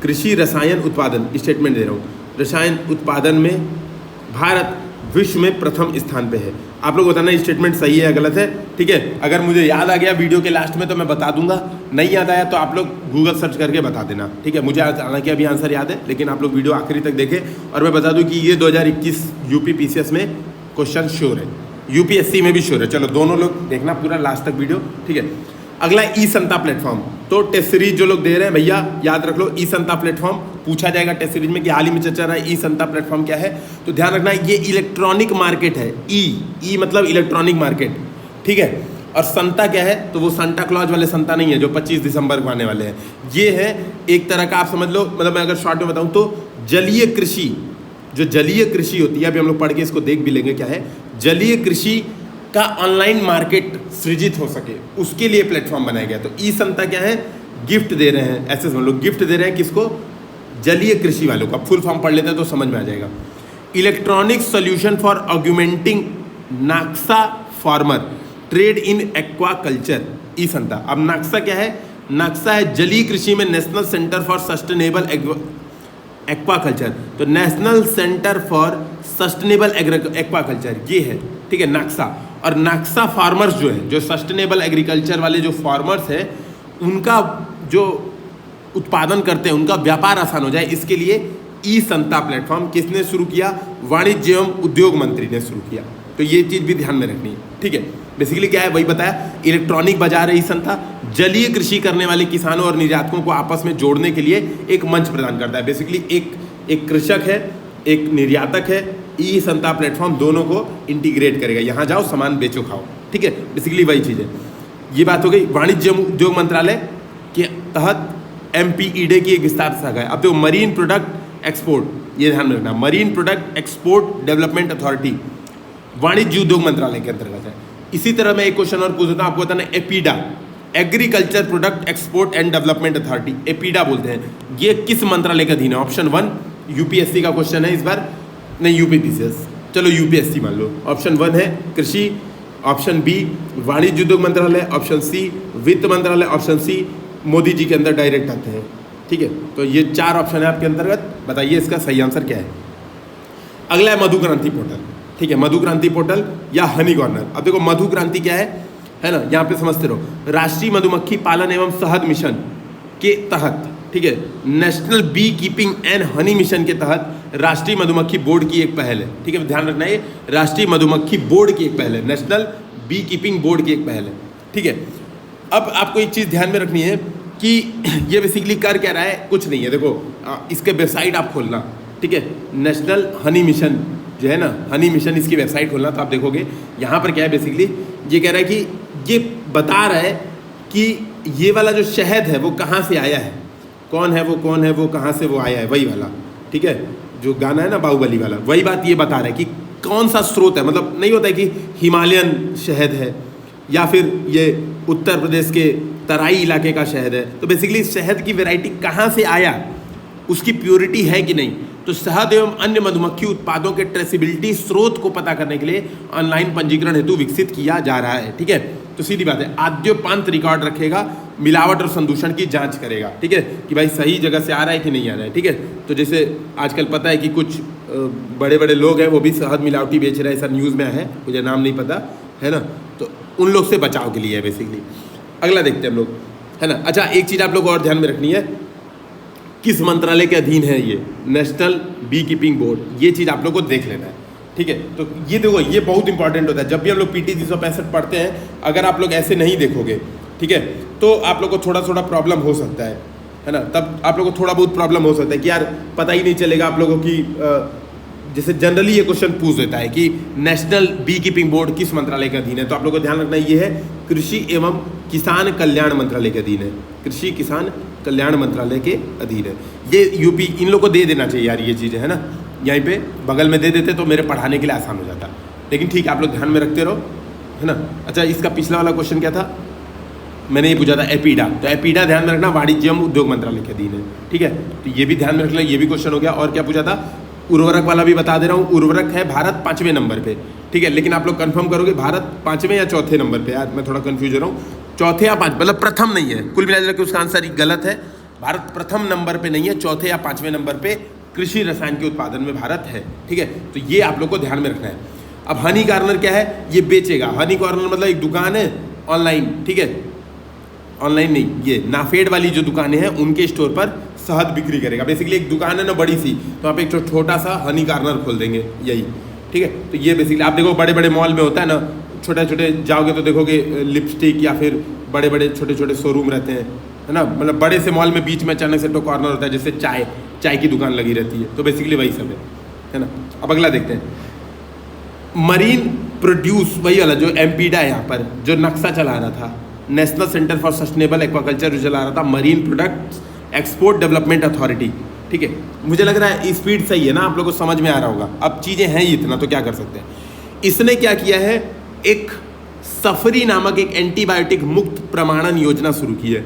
कृषि रसायन उत्पादन, स्टेटमेंट दे रहा हूँ, रसायन उत्पादन में भारत विश्व में प्रथम स्थान पे है। आप लोग बताना स्टेटमेंट सही है या गलत है। ठीक है, अगर मुझे याद आ गया वीडियो के लास्ट में तो मैं बता दूंगा, नहीं याद आया तो आप लोग गूगल सर्च करके बता देना। ठीक है, मुझे हालांकि अभी आंसर याद है, लेकिन आप लोग वीडियो आखिरी तक देखें। और मैं बता दूं कि ये 2021 यूपी पीसीएस में क्वेश्चन श्योर है, यूपीएससी में भी श्योर है। चलो दोनों लोग देखना पूरा लास्ट तक वीडियो। ठीक है, अगला ई संता प्लेटफॉर्म। तो टेस्ट सीरीज जो लोग दे रहे हैं भैया याद रख लो, ई संता प्लेटफॉर्म पूछा जाएगा टेस्ट सीरीज में कि हाल ही में चर्चा रहा है ई संता प्लेटफॉर्म क्या है। तो ध्यान रखना, ये इलेक्ट्रॉनिक मार्केट है। ई मतलब इलेक्ट्रॉनिक मार्केट, ठीक है। और संता क्या है, तो वो सांता क्लॉज वाले संता नहीं है जो 25 दिसंबर को आने वाले हैं। ये है एक तरह का, आप समझ लो, मतलब मैं अगर शॉर्ट में बताऊं तो जलीय कृषि, जो जलीय कृषि होती है, अभी हम लोग पढ़ के इसको देख भी लेंगे क्या है, जलीय कृषि का ऑनलाइन मार्केट सृजित हो सके उसके लिए प्लेटफॉर्म बनाया गया। तो ई संता क्या है, गिफ्ट दे रहे हैं, ऐसे समझ लो, गिफ्ट दे रहे हैं किसको, जलीय कृषि वालों को। अब फुल फॉर्म पढ़ लेते हैं तो समझ में आ जाएगा। Electronic solution for augmenting NaCSA farmer trade in aquaculture, e Santa. अब नाक्सा क्या है, नाक्सा है जलीय कृषि में national centre for sustainable aquaculture. तो national centre for sustainable aquaculture ये है, ठीक है, नाक्सा। और नाक्सा फार्मर्स जो है, जो सस्टेनेबल एग्रीकल्चर वाले जो फार्मर्स हैं, उनका जो उत्पादन करते हैं उनका व्यापार आसान हो जाए, इसके लिए ई संता प्लेटफॉर्म किसने शुरू किया, वाणिज्य एवं उद्योग मंत्री ने शुरू किया। तो ये चीज़ भी ध्यान में रखनी है, ठीक है। बेसिकली क्या है वही बताया, इलेक्ट्रॉनिक बाजार है ई संता, जलीय कृषि करने वाले किसानों और निर्यातकों को आपस में जोड़ने के लिए एक मंच प्रदान करता है। बेसिकली एक कृषक है, एक निर्यातक है, ई संता प्लेटफॉर्म दोनों को इंटीग्रेट करेगा। यहाँ जाओ सामान बेचो खाओ, ठीक है, बेसिकली वही चीज़ है। ये बात हो गई। वाणिज्य उद्योग मंत्रालय के तहत MPED की एक विस्तार शाखा है। अब तो मरीन प्रोडक्ट एक्सपोर्ट, ये ध्यान में रखना, marine product export development authority वाणिज्य उद्योग मंत्रालय के अंतर्गत है। इसी तरह मैं एक क्वेश्चन और पूछ देता हूँ, आपको बताना, APEDA agriculture product export and development authority, APEDA बोलते हैं, ये किस मंत्रालय का अधीन है। ऑप्शन 1 यूपीएससी का क्वेश्चन है इस बार, नहीं यूपीपीसीएस, चलो यूपीएससी मान लो। ऑप्शन 1 है कृषि, ऑप्शन बी वाणिज्य उद्योग मंत्रालय, ऑप्शन सी वित्त मंत्रालय, ऑप्शन सी मोदी जी के अंदर डायरेक्ट आते हैं, ठीक है। तो ये 4 ऑप्शन है आपके अंतर्गत, बताइए इसका सही आंसर क्या है। अगला है मधु क्रांति पोर्टल, ठीक है, मधु क्रांति पोर्टल या हनी कॉर्नर। अब देखो मधु क्रांति क्या है ना, यहाँ पे समझते रहो, राष्ट्रीय मधुमक्खी पालन एवं शहद मिशन के तहत, ठीक है, national bee keeping and honey mission के तहत राष्ट्रीय मधुमक्खी बोर्ड की एक पहल है, ठीक है, ध्यान रखना, ये राष्ट्रीय मधुमक्खी बोर्ड की एक पहल है, नेशनल बी कीपिंग बोर्ड की एक पहल है, ठीक है। अब आपको एक चीज़ ध्यान में रखनी है कि ये बेसिकली कर क्या रहा है, कुछ नहीं है। देखो इसके वेबसाइट आप खोलना, ठीक है, नेशनल हनी मिशन जो है ना, हनी मिशन, इसकी वेबसाइट खोलना तो आप देखोगे यहाँ पर क्या है, बेसिकली ये कह रहा है कि ये बता रहा है कि ये वाला जो शहद है वो कहाँ से आया है, कौन है वो कहाँ से वो आया है, वही वाला, ठीक है, जो गाना है ना बाहुबली वाला, वही बात ये बता रहा है कि कौन सा स्रोत है। मतलब नहीं होता है कि हिमालयन शहद है या फिर ये उत्तर प्रदेश के तराई इलाके का शहद है। तो बेसिकली शहद की वैरायटी कहाँ से आया, उसकी प्योरिटी है कि नहीं। तो शहद एवं अन्य मधुमक्खी उत्पादों के ट्रेसिबिलिटी स्रोत को पता करने के लिए ऑनलाइन पंजीकरण हेतु विकसित किया जा रहा है। ठीक है, तो सीधी बात है, आद्योपांत रिकॉर्ड रखेगा, मिलावट और संदूषण की जांच करेगा। ठीक है, कि भाई सही जगह से आ रहा है कि नहीं आ रहा है। ठीक है, तो जैसे आजकल पता है कि कुछ बड़े बड़े लोग हैं वो भी शहद मिलावटी बेच रहे हैं, ऐसा न्यूज़ में है, मुझे नाम नहीं पता है ना। तो उन लोग से बचाव के लिए है बेसिकली। अगला देखते हैं हम लोग, है ना। अच्छा, एक चीज़ आप लोग और ध्यान में रखनी है, किस मंत्रालय के अधीन है ये, नेशनल बी कीपिंग बोर्ड, ये चीज़ आप लोग को देख लेना है। ठीक है, तो ये देखो, ये बहुत इंपॉर्टेंट होता है। जब भी हम लोग PT 365 पढ़ते हैं, अगर आप लोग ऐसे नहीं देखोगे, ठीक है, तो आप लोग को थोड़ा थोड़ा प्रॉब्लम हो सकता है ना। तब आप लोग को थोड़ा बहुत प्रॉब्लम हो सकता है कि यार पता ही नहीं चलेगा आप लोगों की। जैसे जनरली ये क्वेश्चन पूछ देता है कि नेशनल बी कीपिंग बोर्ड किस मंत्रालय के अधीन है, तो आप लोग को ध्यान रखना ये है, कृषि एवं किसान कल्याण मंत्रालय के अधीन है। कृषि किसान कल्याण मंत्रालय के अधीन है। ये यूपी, इन लोग को दे देना चाहिए यार, ये चीज़ें है ना, यहीं पे बगल में दे देते तो मेरे पढ़ाने के लिए आसान हो जाता। लेकिन ठीक है, आप लोग ध्यान में रखते रहो, है ना। अच्छा, इसका पिछला वाला क्वेश्चन क्या था, मैंने ये पूछा था एपीडा, तो एपीडा ध्यान में रखना वाणिज्य एवं उद्योग मंत्रालय के अधीन है। ठीक है, तो ये भी ध्यान में रखना, ये भी क्वेश्चन हो गया। और क्या पूछा था, उर्वरक वाला भी बता दे रहा हूँ, उर्वरक है भारत 5वें नंबर पे। ठीक है, लेकिन आप लोग कंफर्म करोगे भारत 5वें या चौथे नंबर पे, यार मैं थोड़ा कंफ्यूज हो रहा हूँ, चौथे या 5, मतलब प्रथम नहीं है, कुल मिलाकर के उसका आंसर गलत है। भारत प्रथम नंबर पे नहीं है, चौथे या 5वें नंबर पे कृषि रसायन के उत्पादन में भारत है। ठीक है, तो ये आप लोग को ध्यान में रखना है। अब हनी कॉर्नर क्या है, ये बेचेगा। हनी कॉर्नर मतलब एक दुकान है ऑनलाइन, ठीक है, ऑनलाइन नहीं, ये नाफेड वाली जो दुकानें हैं उनके स्टोर पर शहद बिक्री करेगा। बेसिकली एक दुकान है ना बड़ी सी, तो वहाँ पे एक छोटा सा हनी कॉर्नर खोल देंगे, यही। ठीक है, तो ये बेसिकली आप देखो बड़े बड़े मॉल में होता है ना, छोटे छोटे जाओगे तो देखोगे लिपस्टिक या फिर बड़े बड़े छोटे छोटे शोरूम रहते हैं, है ना। मतलब बड़े से मॉल में बीच में अचानक से तो कॉर्नर होता है, जैसे चाय की दुकान लगी रहती है, तो बेसिकली वही सब है ना। अब अगला देखते हैं, मरीन प्रोड्यूस, वही वाला जो एमपीडा है यहाँ पर जो नक्शा चला रहा था, national centre for sustainable aquaculture जो चला रहा था, marine products export development authority. ठीक है, मुझे लग रहा है स्पीड सही है ना, आप लोगों को समझ में आ रहा होगा। अब चीज़ें हैं ही इतना, तो क्या कर सकते हैं। इसने क्या किया है, एक सफरी नामक एक एंटीबायोटिक मुक्त प्रमाणन योजना शुरू की है।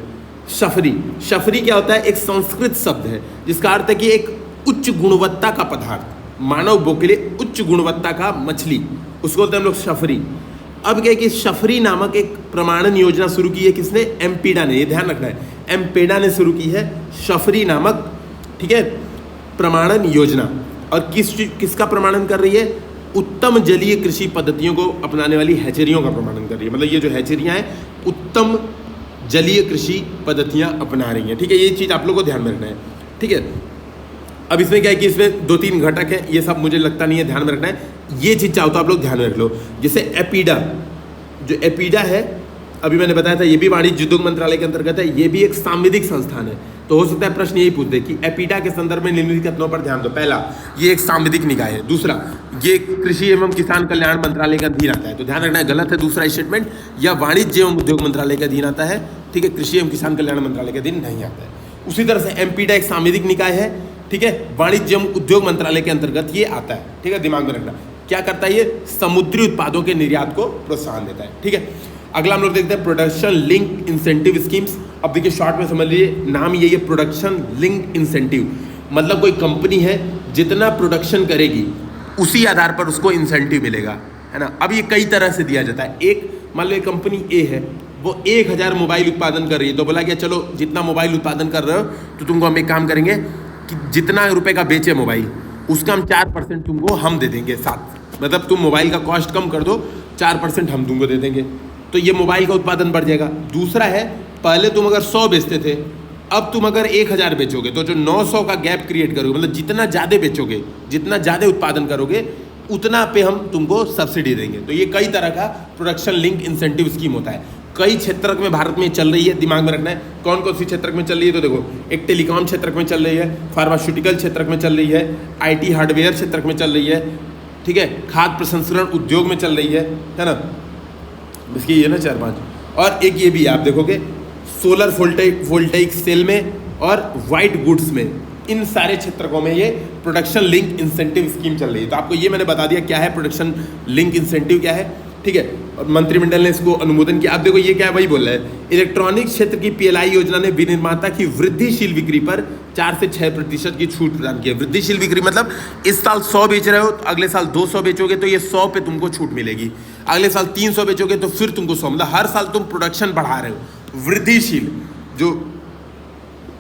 शफरी क्या होता है, एक संस्कृत शब्द है जिसका अर्थ है कि एक उच्च गुणवत्ता का पदार्थ, मानव भोग के लिए उच्च गुणवत्ता का मछली, उसको बोलते हैं हम लोग शफरी। अब क्या है कि शफरी नामक एक प्रमाणन योजना शुरू की है, किसने, एमपीडा ने, ये ध्यान रखना है, एमपीडा ने शुरू की है शफरी नामक, ठीक है, प्रमाणन योजना। और किसका प्रमाणन कर रही है, उत्तम जलीय कृषि पद्धतियों को अपनाने वाली हैचरियों का प्रमाणन कर रही है। मतलब ये जो हैचरियाँ हैं उत्तम जलीय कृषि पद्धतियाँ अपना रही हैं। ठीक है, ये चीज़ आप लोग को ध्यान में रखना है। ठीक है, अब इसमें क्या है कि इसमें 2-3 घटक हैं, ये सब मुझे लगता नहीं है ध्यान में रखना है, ये चीज़ चाहो तो आप लोग ध्यान में रख लो। जैसे एपीडा, जो एपीडा है अभी मैंने बताया था, ये भी वाणिज्य उद्योग मंत्रालय के अंतर्गत है, ये भी एक सांविधिक संस्थान है। तो हो सकता है प्रश्न यही पूछ दे कि एपीडा के संदर्भ में निम्नलिखित कथनों पर ध्यान दो। पहला, ये एक सांविधिक निकाय है। दूसरा, ये कृषि एवं किसान कल्याण मंत्रालय के अधीन आता है, तो ध्यान रखना है, गलत है दूसरा स्टेटमेंट। या वाणिज्य एवं उद्योग मंत्रालय के अधीन आता है, ठीक है, कृषि एवं किसान कल्याण मंत्रालय के अधीन नहीं आता है। उसी तरह से एमपीडा एक सांविधिक निकाय है, ठीक है, वाणिज्य एवं उद्योग मंत्रालय के अंतर्गत ये आता है। ठीक है, दिमाग में रखना। क्या करता है ये, समुद्री उत्पादों के निर्यात को प्रोत्साहन देता है। ठीक है, अगला हम लोग देखते हैं प्रोडक्शन लिंक इंसेंटिव स्कीम्स। अब देखिए शॉर्ट में समझ लीजिए, नाम ये प्रोडक्शन लिंक इंसेंटिव, मतलब कोई कंपनी है जितना प्रोडक्शन करेगी उसी आधार पर उसको इंसेंटिव मिलेगा, है ना। अब ये कई तरह से दिया जाता है। एक, मान लो एक कंपनी ए है, वो 1000 मोबाइल उत्पादन कर रही है, तो बोला कि चलो जितना मोबाइल उत्पादन कर रहे हो तो तुमको हम एक काम करेंगे कि जितना रुपए का बेचे मोबाइल, उसका हम 4% तुमको हम दे देंगे साथ, मतलब तुम मोबाइल का कॉस्ट कम कर दो, 4% हम तुमको दे देंगे, तो ये मोबाइल का उत्पादन बढ़ जाएगा। दूसरा है, पहले तुम अगर 100 बेचते थे, अब तुम अगर 1000 बेचोगे तो जो 900 का गैप क्रिएट करोगे, मतलब जितना ज़्यादा बेचोगे, जितना ज़्यादा उत्पादन करोगे, उतना पे हम तुमको सब्सिडी देंगे। तो ये कई तरह का प्रोडक्शन लिंक इंसेंटिव स्कीम होता है। कई क्षेत्रक में भारत में चल रही है, दिमाग में रखना है कौन कौन सी क्षेत्रक में चल रही है। तो देखो, एक टेलीकॉम क्षेत्रक में चल रही है, फार्मास्यूटिकल क्षेत्रक में चल रही है, IT हार्डवेयर क्षेत्रक में चल रही है, ठीक है, खाद्य प्रसंस्करण उद्योग में चल रही है ना, इसकी ये ना 4-5। और एक ये भी आप देखोगे सोलर वोल्टेइक सेल में और वाइट गुड्स में, इन सारे क्षेत्रकों में ये प्रोडक्शन लिंक इंसेंटिव स्कीम चल रही है। तो आपको ये मैंने बता दिया क्या है प्रोडक्शन लिंक इंसेंटिव क्या है। ठीक है, और मंत्रिमंडल ने इसको अनुमोदन किया। अब देखो ये क्या है, वही बोल रहा है, इलेक्ट्रॉनिक क्षेत्र की पीएलआई योजना ने विनिर्माता की वृद्धिशील बिक्री पर 4 से 6% की छूट प्रदान की है। वृद्धिशील बिक्री मतलब इस साल 100 बेच रहे हो तो अगले साल 200 बेचोगे तो ये 100 पे तुमको छूट मिलेगी, अगले साल 300 बेचोगे तो फिर तुमको 100, मतलब हर साल तुम प्रोडक्शन बढ़ा रहे हो। वृद्धिशील जो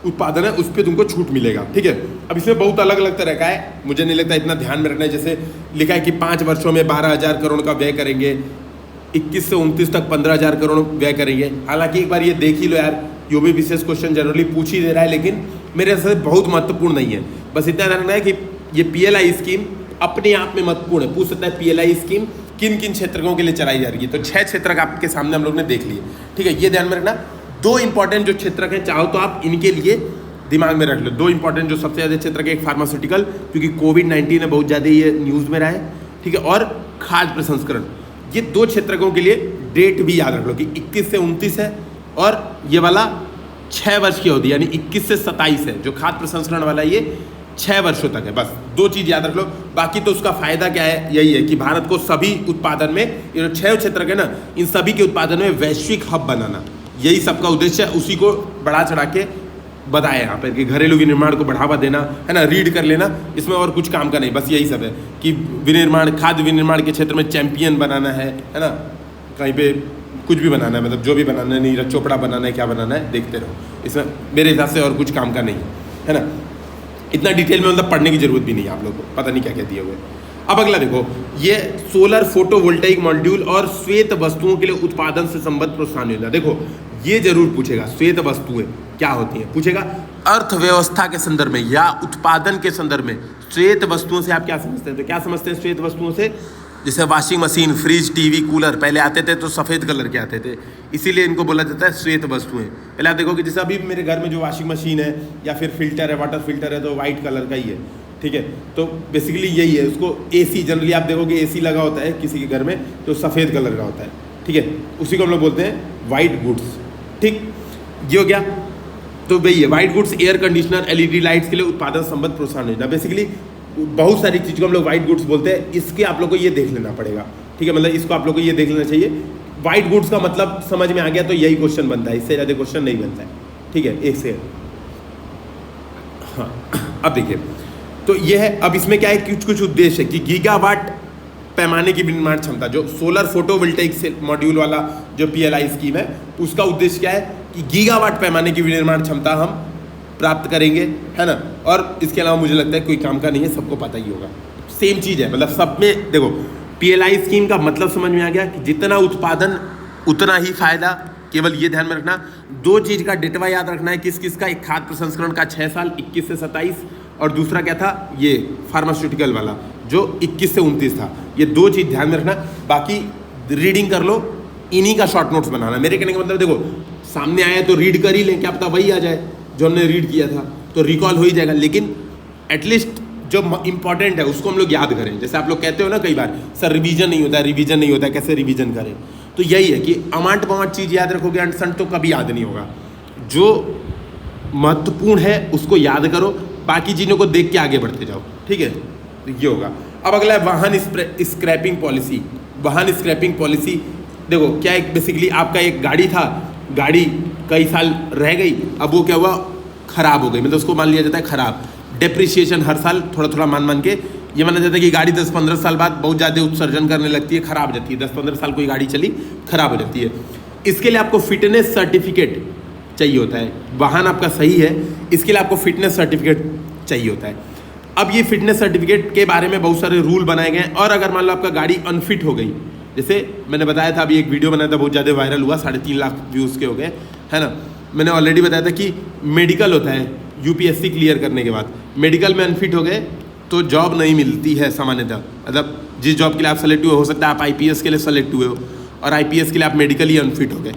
उत्पादन है उस पर तुमको छूट मिलेगा, ठीक है। अब इसमें बहुत अलग अलग तरह का है, मुझे नहीं लगता इतना ध्यान में रखना है। जैसे लिखा है कि 5 वर्षों में 12,000 करोड़ का व्यय करेंगे, 21 से 29 तक 15,000 करोड़ व्यय करेंगे। हालांकि एक बार ये देख ही लो यार, जो भी विशेष क्वेश्चन जनरली पूछ ही दे रहा है, लेकिन मेरे से बहुत महत्वपूर्ण नहीं है। बस इतना ध्यान रखना है कि ये पीएलआई स्कीम अपने आप में महत्वपूर्ण है। पूछ सकता है पीएलआई स्कीम किन किन क्षेत्रों के लिए चलाई जा रही है, तो 6 क्षेत्र आपके सामने हम लोग ने देख लिए, ठीक है। ये ध्यान में रखना, 2 इंपॉर्टेंट जो क्षेत्र हैं, चाहो तो आप इनके लिए दिमाग में रख लो। 2 इंपॉर्टेंट जो सबसे ज़्यादा क्षेत्र के, एक फार्मास्यूटिकल, क्योंकि कोविड-19 में बहुत ज़्यादा ये न्यूज़ में रहा है, ठीक है, और खाद्य प्रसंस्करण। ये 2 क्षेत्रों के लिए डेट भी याद रख लो कि 21 से 29 है, और ये वाला 6 वर्ष की अवधि यानी 21 से 27 है। जो खाद्य प्रसंस्करण वाला ये 6 वर्षों तक है। बस 2 चीज़ याद रख लो। बाकी तो उसका फायदा क्या है, यही है कि भारत को सभी उत्पादन में, ये जो 6 क्षेत्र के ना, इन सभी के उत्पादन में वैश्विक हब बनाना, यही सबका उद्देश्य है। उसी को बढ़ा चढ़ा के बताया यहाँ पर कि घरेलू विनिर्माण को बढ़ावा देना है ना, रीड कर लेना, इसमें और कुछ काम का नहीं, बस यही सब है कि विनिर्माण, खाद्य विनिर्माण के क्षेत्र में चैंपियन बनाना है ना, कहीं पे कुछ भी बनाना है, मतलब जो भी बनाना है, नीरज चोपड़ा बनाना है, क्या बनाना है, देखते रहो। इसमें मेरे हिसाब से और कुछ काम का नहीं है ना, इतना डिटेल में मतलब पढ़ने की जरूरत भी नहीं है आप लोग को, पता नहीं क्या क्या दिए हुए। अब अगला देखो, ये सोलर फोटोवोल्टाइक मॉड्यूल और श्वेत वस्तुओं के लिए उत्पादन से संबद्ध प्रोत्साहन योजना। देखो ये जरूर पूछेगा, श्वेत वस्तुएं क्या होती हैं, पूछेगा। अर्थव्यवस्था के संदर्भ में या उत्पादन के संदर्भ में श्वेत वस्तुओं से आप क्या समझते हैं, तो क्या समझते हैं श्वेत वस्तुओं से? जैसे washing machine, fridge, TV, cooler पहले आते थे तो सफ़ेद कलर के आते थे, इसीलिए इनको बोला जाता है श्वेत वस्तुएं। पहले आप देखो कि जैसे अभी मेरे घर में जो वॉशिंग मशीन है या फिर फिल्टर है, वाटर फिल्टर है, तो वाइट कलर का ही है, ठीक है। तो बेसिकली यही है। उसको एसी, जनरली आप देखोगे एसी लगा होता है किसी के घर में तो सफ़ेद कलर का होता है, ठीक है, उसी को हम लोग बोलते हैं वाइट गुड्स, ठीक। ये हो गया, तो वही है white goods, air conditioner, LED lights के लिए उत्पादन संबंध प्रोत्साहन योजना। बेसिकली बहुत सारी चीज़ को हम लोग वाइट गुड्स बोलते हैं, इसके आप लोग को ये देख लेना पड़ेगा, ठीक है, मतलब इसको आप लोग को ये देख लेना चाहिए। वाइट गुड्स का मतलब समझ में आ गया तो यही क्वेश्चन बनता है, इससे ज़्यादा क्वेश्चन नहीं बनता है, ठीक है। एक से हाँ, अब देखिए तो ये है। अब इसमें क्या है, कुछ कुछ उद्देश्य है कि गीगावाट पैमाने की विनिर्माण क्षमता, जो सोलर फोटोवोल्टाइक मॉड्यूल वाला जो पीएलआई स्कीम है, उसका उद्देश्य क्या है कि गीगावाट पैमाने की विनिर्माण क्षमता हम प्राप्त करेंगे, है ना। और इसके अलावा मुझे लगता है कोई काम का नहीं है, सबको पता ही होगा, सेम चीज़ है, मतलब सब में देखो पीएलआई स्कीम का मतलब समझ में आ गया कि जितना उत्पादन उतना ही फायदा। केवल ये ध्यान में रखना, 2 चीज़ का डेटवा याद रखना है, किस किस का, एक खाद्य प्रसंस्करण का 6 साल 21 से 27, और दूसरा क्या था ये फार्मास्यूटिकल वाला जो 21 से 29 था। ये 2 चीज़ ध्यान में रखना, बाकी रीडिंग कर लो, इन्हीं का शॉर्ट नोट्स बनाना। मेरे कहने का मतलब देखो सामने आया तो रीड कर ही लें, क्या पता वही आ जाए जो हमने रीड किया था, तो रिकॉल हो ही जाएगा, लेकिन एटलीस्ट जो इंपॉर्टेंट है उसको हम लोग याद करें। जैसे आप लोग कहते हो ना कई बार, सर रिवीजन नहीं होता है, रिवीजन नहीं होता है, कैसे रिवीजन करें, तो यही है कि अमांट पमांट चीज़ याद रखोगे, अंटसंट तो कभी याद नहीं होगा। जो महत्वपूर्ण है उसको याद करो, बाकी चीज़ों को देख के आगे बढ़ते जाओ, ठीक है, तो ये होगा। अब अगला है वाहन स्क्रैपिंग पॉलिसी। वाहन स्क्रैपिंग पॉलिसी देखो क्या है, बेसिकली आपका एक गाड़ी था, गाड़ी कई साल रह गई, अब वो क्या हुआ, ख़राब हो गई, मतलब उसको मान लिया जाता है ख़राब। डेप्रिसिएशन हर साल थोड़ा थोड़ा मान के ये माना जाता है कि गाड़ी 10-15 साल बाद बहुत ज़्यादा उत्सर्जन करने लगती है, ख़राब हो जाती है। 10-15 साल कोई गाड़ी चली, ख़राब हो जाती है। इसके लिए आपको फिटनेस सर्टिफिकेट चाहिए होता है। वाहन आपका सही है, इसके लिए आपको फिटनेस सर्टिफिकेट चाहिए होता है। अब ये फिटनेस सर्टिफिकेट के बारे में बहुत सारे रूल बनाए गए हैं, और अगर मान लो आपका गाड़ी अनफिट हो गई, जैसे मैंने बताया था, अभी एक वीडियो बनाया था, बहुत ज़्यादा वायरल हुआ, 3.5 लाख व्यूज़ के हो गए, है ना। मैंने ऑलरेडी बताया था कि मेडिकल होता है, यूपीएससी क्लियर करने के बाद मेडिकल में अनफिट हो गए तो जॉब नहीं मिलती है सामान्यतः। मतलब जिस जॉब के लिए आप सेलेक्ट हुए, हो सकता है आप आईपीएस के लिए सेलेक्ट हुए हो, और आईपीएस के लिए आप मेडिकली अनफिट हो गए,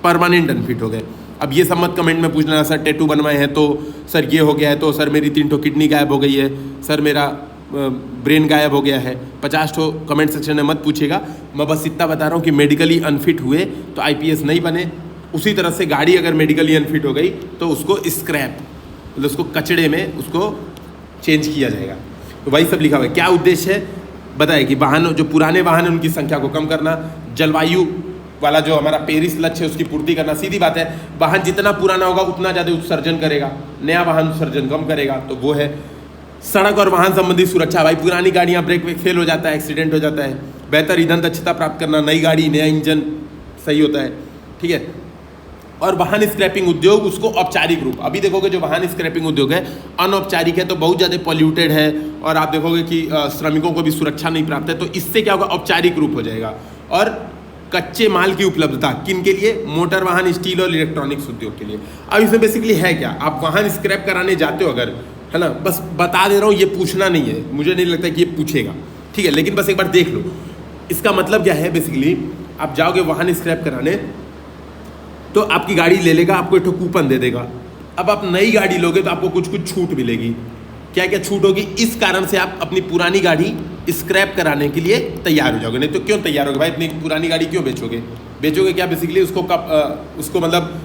परमानेंट अनफिट हो गए। अब ये सब मत कमेंट में पूछना, सर टैटू बनवाए हैं तो सर ये हो गया है, तो सर मेरी 3 ठो किडनी गायब हो गई है, सर मेरा ब्रेन गायब हो गया है। 50 ठो कमेंट सेक्शन में मत पूछेगा। मैं बस इतना बता रहा हूँ कि मेडिकली अनफिट हुए तो आईपीएस नहीं बने। उसी तरह से गाड़ी अगर मेडिकली अनफिट हो गई तो उसको स्क्रैप, मतलब उसको कचड़े में उसको चेंज किया जाएगा। तो वही सब लिखा हुआ है। क्या उद्देश्य है, बताया कि वाहन जो पुराने वाहन है उनकी संख्या को कम करना, जलवायु वाला जो हमारा पेरिस लक्ष्य है उसकी पूर्ति करना। सीधी बात है, वाहन जितना पुराना होगा उतना ज़्यादा उत्सर्जन करेगा, नया वाहन उत्सर्जन कम करेगा, तो वो है। सड़क और वाहन संबंधी सुरक्षा, भाई पुरानी गाड़ियाँ ब्रेक वेक फेल हो जाता है, एक्सीडेंट हो जाता है। बेहतर ईंधन दक्षता प्राप्त करना, नई गाड़ी नया इंजन सही होता है, ठीक है। और वाहन स्क्रैपिंग उद्योग, उसको औपचारिक रूप, अभी देखोगे जो वाहन स्क्रैपिंग उद्योग है अनौपचारिक है, तो बहुत ज़्यादा पॉल्यूटेड है, और आप देखोगे कि श्रमिकों को भी सुरक्षा नहीं प्राप्त है, तो इससे क्या होगा, औपचारिक रूप हो जाएगा। और कच्चे माल की उपलब्धता किन के लिए, मोटर वाहन, स्टील और इलेक्ट्रॉनिक्स उद्योग के लिए। अब इसमें बेसिकली है क्या, आप वाहन स्क्रैप कराने जाते हो अगर, है ना, बस बता दे रहा हूँ, ये पूछना नहीं है, मुझे नहीं लगता कि ये पूछेगा, ठीक है, लेकिन बस एक बार देख लो इसका मतलब क्या है। बेसिकली आप जाओगे वाहन स्क्रैप कराने, तो आपकी गाड़ी ले लेगा, आपको एक कूपन दे देगा। अब आप नई गाड़ी लोगे तो आपको कुछ कुछ छूट मिलेगी। क्या क्या छूट होगी, इस कारण से आप अपनी पुरानी गाड़ी स्क्रैप कराने के लिए तैयार हो जाओगे। नहीं तो क्यों तैयार होगे भाई, इतनी पुरानी गाड़ी क्यों बेचोगे, बेचोगे क्या, बेसिकली उसको मतलब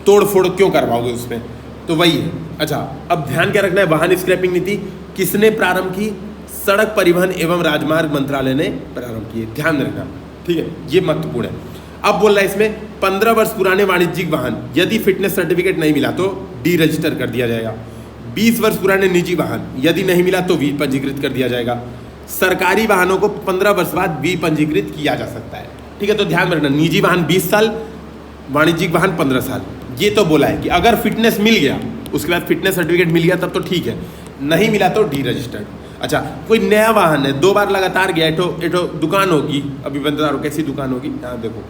तोड़ फोड़ क्यों करवाओगे उसमें, तो वही है। अच्छा, अब ध्यान क्या रखना है, वाहन स्क्रैपिंग नीति किसने प्रारंभ की, सड़क परिवहन एवं राजमार्ग मंत्रालय ने प्रारंभ की है, ध्यान रखना, ठीक है, ये महत्वपूर्ण है। अब बोल रहा है इसमें 15 वर्ष पुराने वाणिज्यिक वाहन यदि फिटनेस सर्टिफिकेट नहीं मिला तो डी रजिस्टर कर दिया जाएगा। 20 वर्ष पुराने निजी वाहन यदि नहीं मिला तो विपंजीकृत कर दिया जाएगा। सरकारी वाहनों को 15 वर्ष बाद विपंजीकृत किया जा सकता है, ठीक है। तो ध्यान में रखना, निजी वाहन 20 साल, वाणिज्यिक वाहन 15 साल। ये तो बोला है कि अगर फिटनेस मिल गया, उसके बाद फिटनेस सर्टिफिकेट मिल गया तब तो ठीक है, नहीं मिला तो डी रजिस्टर्ड। अच्छा, कोई नया वाहन है, 2 बार लगातार गया, एठो दुकान होगी, अभी बता रहा, कैसी दुकान होगी, यहाँ देखो,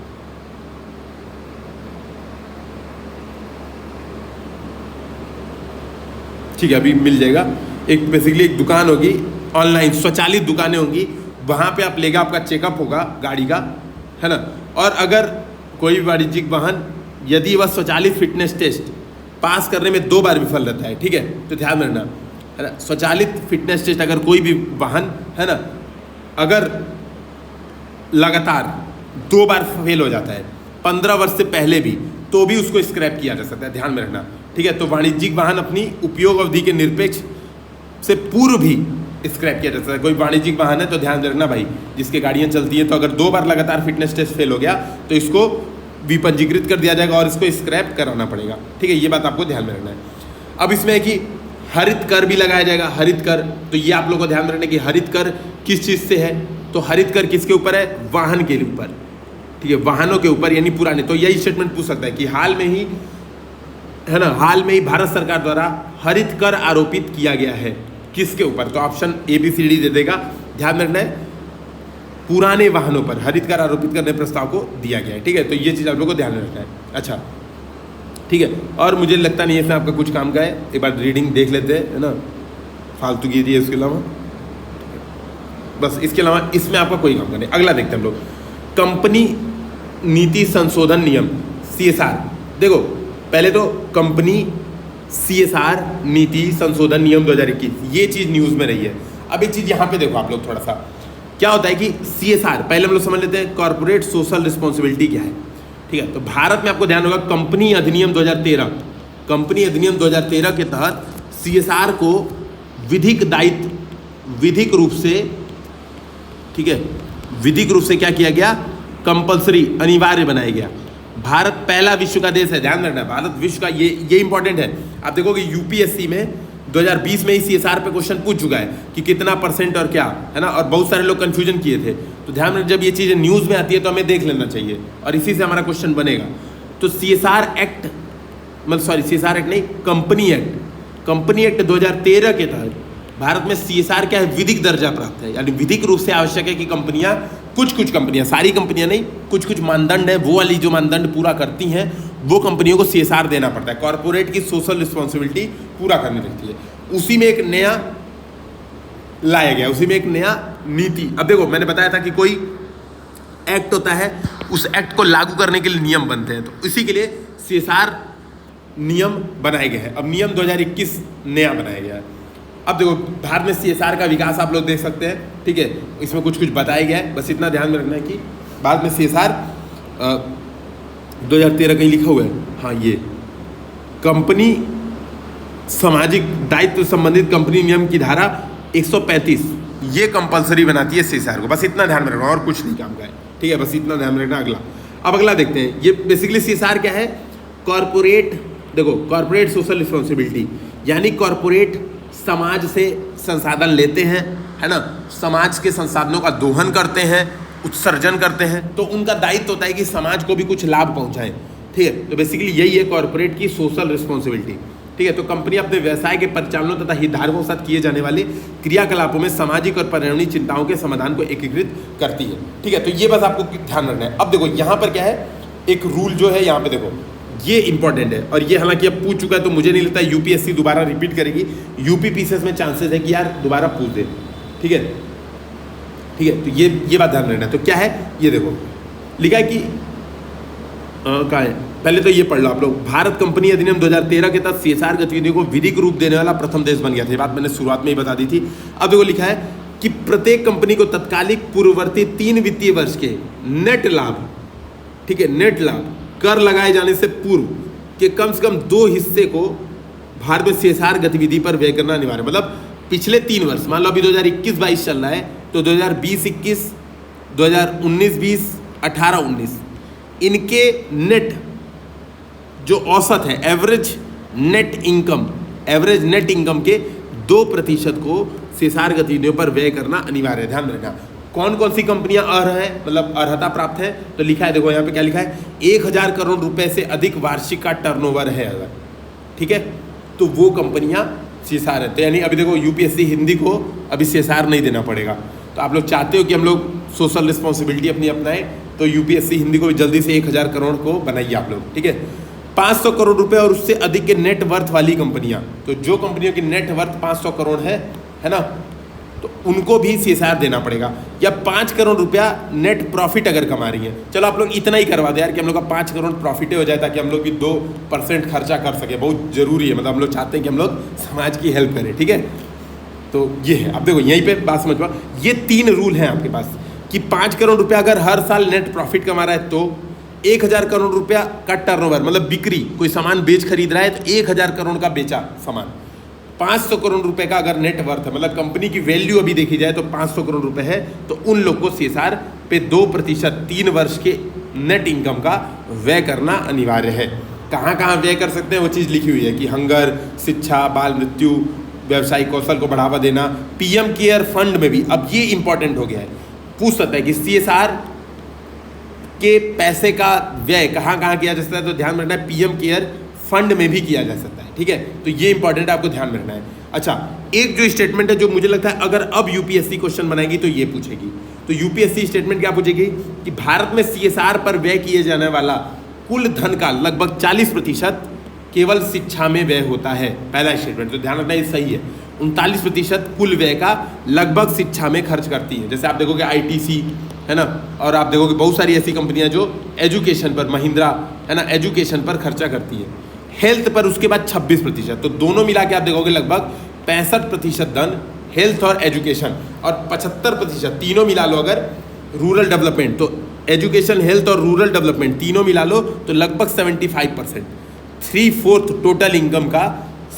ठीक है, अभी मिल जाएगा। एक बेसिकली एक दुकान होगी, ऑनलाइन स्वचालित दुकानें होंगी, वहाँ पे आप लेगा, आपका चेकअप होगा गाड़ी का, है ना। और अगर कोई भी वाणिज्यिक वाहन यदि वह स्वचालित फिटनेस टेस्ट पास करने में 2 बार विफल रहता है, ठीक है, तो ध्यान रखना, है ना, स्वचालित फिटनेस टेस्ट अगर कोई भी वाहन, है ना, अगर लगातार 2 बार फेल हो जाता है 15 वर्ष से पहले भी, तो भी उसको स्क्रैप किया जा सकता है, ध्यान में रखना, ठीक है। तो वाणिज्यिक वाहन अपनी उपयोग अवधि के निरपेक्ष से पूर्व भी स्क्रैप किया जा सकता है। कोई वाणिज्यिक वाहन है तो ध्यान रखना भाई, जिसके गाड़ियाँ चलती हैं, तो अगर 2 बार लगातार फिटनेस टेस्ट फेल हो गया तो इसको विपंजीकृत कर दिया जाएगा और इसको स्क्रैप कराना पड़ेगा, ठीक है, ये बात आपको ध्यान में रखना है। अब इसमें है कि हरित कर भी लगाया जाएगा, हरित कर, तो ये आप लोगों को ध्यान में रखना कि हरित कर किस चीज़ से है, तो हरित कर किसके ऊपर है, वाहन के ऊपर, ठीक है, वाहनों के ऊपर, यानी पुराने। तो यही स्टेटमेंट पूछ सकता है कि हाल में ही, है ना, हाल में ही भारत सरकार द्वारा हरित कर आरोपित किया गया है, किसके ऊपर, तो ऑप्शन ABCD दे देगा। ध्यान रखना है, पुराने वाहनों पर हरित कर आरोपित करने प्रस्ताव को दिया गया है, ठीक है, तो ये चीज़ आप लोगों को ध्यान रखना है। अच्छा, ठीक है, और मुझे लगता नहीं है इसमें आपका कुछ काम का है, एक बार रीडिंग देख लेते हैं, है ना, फालतू गिरी है, इसके अलावा बस, इसके अलावा इसमें आपका कोई काम का नहीं। अगला देखते हैं हम लोग, कंपनी नीति संशोधन नियम, CSR। देखो पहले तो कंपनी CSR नीति संशोधन नियम 2021, ये चीज़ न्यूज़ में रही है। अब एक चीज़ यहाँ पे देखो आप लोग, थोड़ा सा क्या होता है कि CSR, पहले हम लोग समझ लेते हैं कॉर्पोरेट सोशल रिस्पॉन्सिबिलिटी क्या है, ठीक है। तो भारत में आपको ध्यान होगा कंपनी अधिनियम 2013, कंपनी अधिनियम 2013 के तहत CSR को विधिक दायित्व, विधिक रूप से, ठीक है, विधिक रूप से क्या किया गया, कंपल्सरी, अनिवार्य बनाया गया। भारत पहला विश्व का देश है, ध्यान रखना, भारत विश्व का, ये इंपॉर्टेंट है। आप देखोगे UPSC में 2020 में ही CSR पे क्वेश्चन पूछ चुका है कि कितना % और क्या, है ना, और बहुत सारे लोग कंफ्यूजन किए थे। तो ध्यान रखना, जब ये चीज़ें न्यूज़ में आती है तो हमें देख लेना चाहिए, और इसी से हमारा क्वेश्चन बनेगा। तो CSR एक्ट, मतलब सॉरी CSR एक्ट नहीं, कंपनी एक्ट, कंपनी एक्ट 2013 के तहत भारत में CSR क्या है, विधिक दर्जा प्राप्त है, यानी विधिक रूप से आवश्यक है कि कंपनियां, कुछ कंपनियां, सारी कंपनियां नहीं, कुछ मानदंड है, वो वाली जो मानदंड पूरा करती हैं वो कंपनियों को CSR देना पड़ता है, कॉर्पोरेट की सोशल रिस्पॉन्सिबिलिटी पूरा करनी रहती है। उसी में एक नया लाया गया, उसी में एक नया नीति। अब देखो मैंने बताया था कि कोई एक्ट होता है, उस एक्ट को लागू करने के लिए नियम बनते हैं, तो इसी के लिए CSR नियम बनाए गए हैं। अब नियम 2021 नया बनाया गया है। अब देखो भारत में CSR का विकास आप लोग देख सकते हैं, ठीक है, इसमें कुछ बताया गया है, बस इतना ध्यान में रखना है कि भारत में CSR 2013 कहीं लिखा हुआ है, हाँ, ये कंपनी सामाजिक दायित्व संबंधित कंपनी नियम की धारा 135, ये कंपलसरी बनाती है सीएसआर को, बस इतना ध्यान में रखना और कुछ नहीं काम का है, ठीक है, बस इतना ध्यान में रखना। अगला, अब अगला देखते हैं। ये बेसिकली सीएसआर क्या है? कॉर्पोरेट, देखो कॉर्पोरेट सोशल रिस्पॉन्सिबिलिटी, यानी कॉर्पोरेट समाज से संसाधन लेते हैं, है ना, समाज के संसाधनों का दोहन करते हैं, उत्सर्जन करते हैं, तो उनका दायित्व होता है कि समाज को भी कुछ लाभ पहुंचाएं, ठीक है। तो बेसिकली यही है कॉर्पोरेट की सोशल रिस्पॉन्सिबिलिटी, ठीक है। तो कंपनी अपने व्यवसाय के परिचालनों तथा हितधारकों के साथ किए जाने वाले क्रियाकलापों में सामाजिक और पर्यावरणीय चिंताओं के समाधान को एकीकृत करती है, ठीक है। तो ये बस आपको ध्यान रखना है। अब देखो यहाँ पर क्या है, एक रूल जो है यहाँ पे देखो, ये इंपॉर्टेंट है, और ये हालांकि अब पूछ चुका है, तो मुझे नहीं लगता यूपीएससी दोबारा रिपीट करेगी। यूपी पीसीएस में चांसेस है कि यार दोबारा पूछ दे, ठीक है, ठीक है। तो ये बात ध्यान रखना है। तो क्या है, ये देखो लिखा है कि कहाँ है, पहले तो ये पढ़ लो आप लोग। भारत कंपनी अधिनियम 2013 के तहत सीएसआर गतिविधियों को विधिक रूप देने वाला प्रथम देश बन गया था। ये बात मैंने शुरुआत में ही बता दी थी। अब देखो लिखा है कि प्रत्येक कंपनी को तत्कालिक पूर्ववर्ती 3 वित्तीय वर्ष के नेट लाभ, ठीक है, नेट लाभ कर लगाए जाने से पूर्व के कम से कम 2 हिस्से को भारत में सीएसआर गतिविधि पर व्यय करना अनिवार्य। मतलब पिछले 3 वर्ष, मान लो अभी 2021-22 चल रहा है, तो 2020-21, 2019-20, 18-19 इनके नेट जो औसत है, एवरेज नेट इनकम के 2% को सीएसआर गतिविधियों पर व्यय करना अनिवार्य है। ध्यान रखना कौन कौन सी कंपनियां अर्ह है, मतलब अर्हता प्राप्त है। तो लिखा है, देखो यहाँ पे क्या लिखा है, 1000 करोड़ रुपए से अधिक वार्षिक का टर्नओवर है अगर, ठीक है, तो वो कंपनियां सीएसआर है। तो यानी अभी देखो यूपीएससी हिंदी को अभी सीएसआर नहीं देना पड़ेगा। तो आप लोग चाहते हो कि हम लोग सोशल रिस्पॉन्सिबिलिटी अपनी अपनाएं, तो यूपीएससी हिंदी को जल्दी से 1000 करोड़ को बनाइए आप लोग, ठीक है। 500 करोड़ रुपए और उससे अधिक के नेट वर्थ वाली कंपनियां, तो जो कंपनियों की नेट वर्थ 500 करोड़ है ना, तो उनको भी सीएसआर देना पड़ेगा। या 5 करोड़ रुपया नेट प्रॉफिट अगर कमा रही है, चलो आप लोग इतना ही करवा दे यार कि हम लोग का 5 करोड़ प्रॉफिट हो जाए, ताकि हम लोग भी 2% खर्चा कर सके। बहुत जरूरी है, मतलब हम लोग चाहते हैं कि हम लोग समाज की हेल्प करें, ठीक है। तो ये है, अब देखो यहीं पे बात समझ पाओ, ये 3 रूल हैं आपके पास कि 5 करोड़ रुपया अगर हर साल नेट प्रॉफिट कमा रहा है, तो 1000 करोड़ रुपया का टर्नओवर, मतलब बिक्री, कोई सामान बेच खरीद रहा है तो 1000 करोड़ का बेचा सामान, 500 करोड़ रुपए का अगर नेट वर्थ है, मतलब कंपनी की वैल्यू अभी देखी जाए तो 500 करोड़ रुपए है, तो उन लोग को सीएसआर पे 2% 3 वर्ष के नेट इनकम का व्यय करना अनिवार्य है। कहाँ कहाँ व्यय कर सकते हैं वो चीज़ लिखी हुई है कि हंगर, शिक्षा, बाल मृत्यु, व्यावसायिक कौशल को बढ़ावा देना, पीएम केयर फंड में भी। अब ये इंपॉर्टेंट हो गया है, पूछ सकता है कि सीएसआर के पैसे का व्यय कहाँ कहाँ किया जा सकता है, तो ध्यान रखना है पीएम केयर फंड में भी किया जा सकता है, ठीक है। तो ये इंपॉर्टेंट है, आपको ध्यान रखना है। अच्छा, एक जो स्टेटमेंट है जो मुझे लगता है अगर अब यूपीएससी क्वेश्चन बनाएगी तो ये पूछेगी। तो यूपीएससी स्टेटमेंट क्या पूछेगी कि भारत में सीएसआर पर व्यय किए जाने वाला कुल धन का लगभग 40% केवल शिक्षा में व्यय होता है। पहला स्टेटमेंट, तो ध्यान रखना ये सही है। 39% कुल व्यय का लगभग शिक्षा में खर्च करती है। जैसे आप देखोगे आईटीसी है ना, और आप देखोगे बहुत सारी ऐसी कंपनियां जो एजुकेशन पर, महिंद्रा है ना, एजुकेशन पर खर्चा करती है। हेल्थ पर उसके बाद 26%, तो दोनों मिला के आप देखोगे लगभग 65% धन हेल्थ और एजुकेशन, और 75% तीनों मिला लो अगर रूरल डेवलपमेंट, तो एजुकेशन, हेल्थ और रूरल डेवलपमेंट तीनों मिला लो तो लगभग 75%, 3/4 टोटल इनकम का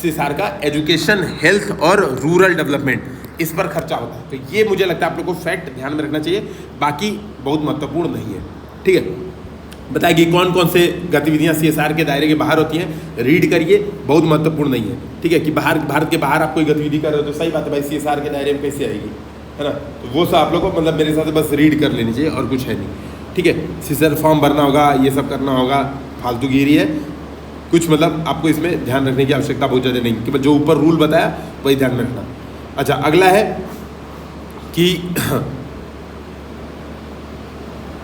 सीएसआर का एजुकेशन, हेल्थ और रूरल डेवलपमेंट इस पर खर्चा होता है। तो ये मुझे लगता है आप लोग को फैक्ट ध्यान में रखना चाहिए, बाकी बहुत महत्वपूर्ण नहीं है, ठीक है। बताइए कौन कौन से गतिविधियां सीएसआर के दायरे के बाहर होती हैं, रीड करिए, बहुत महत्वपूर्ण नहीं है, ठीक है। कि भारत के बाहर आप कोई गतिविधि कर रहे हो तो सही बात है भाई, सीएसआर के दायरे में कैसे आएगी, है ना। तो वो सब आप लोग को मतलब मेरे हिसाब से बस रीड कर लेनी चाहिए और कुछ है नहीं, ठीक है। सीएसआर फॉर्म भरना होगा, ये सब करना होगा, फालतूगिरी है कुछ, मतलब आपको इसमें ध्यान रखने की आवश्यकता बहुत ज़्यादा नहीं, कि जो ऊपर रूल बताया वही ध्यान में रखना। अच्छा, अगला है कि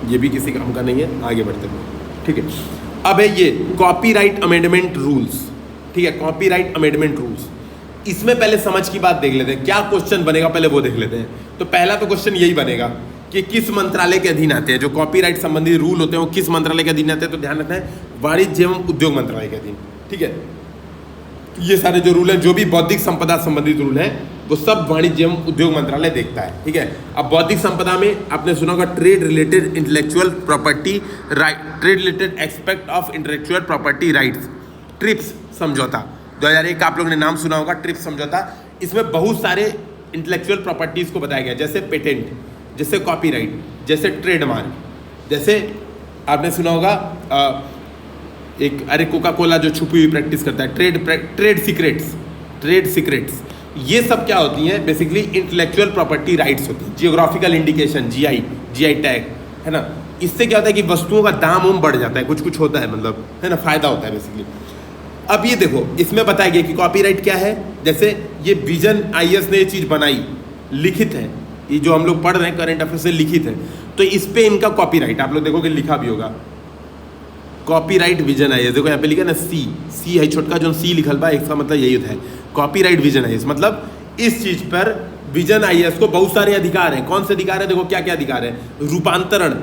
ये भी किसी काम का नहीं है, आगे बढ़ते हैं, ठीक है। अब है ये कॉपीराइट अमेंडमेंट रूल्स, ठीक है, कॉपीराइट अमेंडमेंट रूल्स। इसमें पहले समझ की बात देख लेते हैं, क्या क्वेश्चन बनेगा पहले वो देख लेते हैं। तो पहला तो क्वेश्चन यही बनेगा कि किस मंत्रालय के अधीन आते हैं, जो कॉपीराइट संबंधी रूल होते हैं वो किस मंत्रालय के अधीन आते हैं। तो ध्यान रखना है वाणिज्य एवं उद्योग मंत्रालय के अधीन, ठीक है। ये सारे जो रूल हैं, जो भी बौद्धिक संपदा संबंधित रूल हैं, वो सब वाणिज्य एवं उद्योग मंत्रालय देखता है, ठीक है। अब बौद्धिक संपदा में आपने सुना होगा trade related intellectual property right, trade related aspect of intellectual property rights, trips समझौता 2001 का आप लोगों ने नाम सुना होगा, ट्रिप्स समझौता। इसमें बहुत सारे इंटेलेक्चुअल प्रॉपर्टीज को बताया गया, जैसे पेटेंट, जैसे कॉपीराइट, जैसे ट्रेडमार्क, जैसे आपने सुना होगा एक कोका कोला जो छुपी हुई प्रैक्टिस करता है, ट्रेड सीक्रेट्स, ये सब क्या होती हैं? बेसिकली इंटेलेक्चुअल प्रॉपर्टी राइट्स होती हैं। जियोग्राफिकल इंडिकेशन, जीआई टैग, है ना, इससे क्या होता है कि वस्तुओं का दाम बढ़ जाता है, कुछ होता है, मतलब है ना, फायदा होता है बेसिकली। अब ये देखो, इसमें बताया गया कि कॉपीराइट क्या है। जैसे ये विजन आईएएस ने ये चीज़ बनाई, लिखित है, ये जो हम लोग पढ़ रहे हैं करंट अफेयर से लिखित है, तो इस पे इनका कॉपीराइट आप लोग देखोगे लिखा भी होगा, कॉपीराइट विजन आईएएस। देखो यहाँ पे लिखा है ना, सी है छोटका, जो सी लिखल बा, इसका मतलब यही होता है कॉपीराइट विजन आईएएस। मतलब इस चीज पर विजन आईएएस को बहुत सारे अधिकार हैं। कौन से अधिकार है? देखो क्या क्या अधिकार है: रूपांतरण,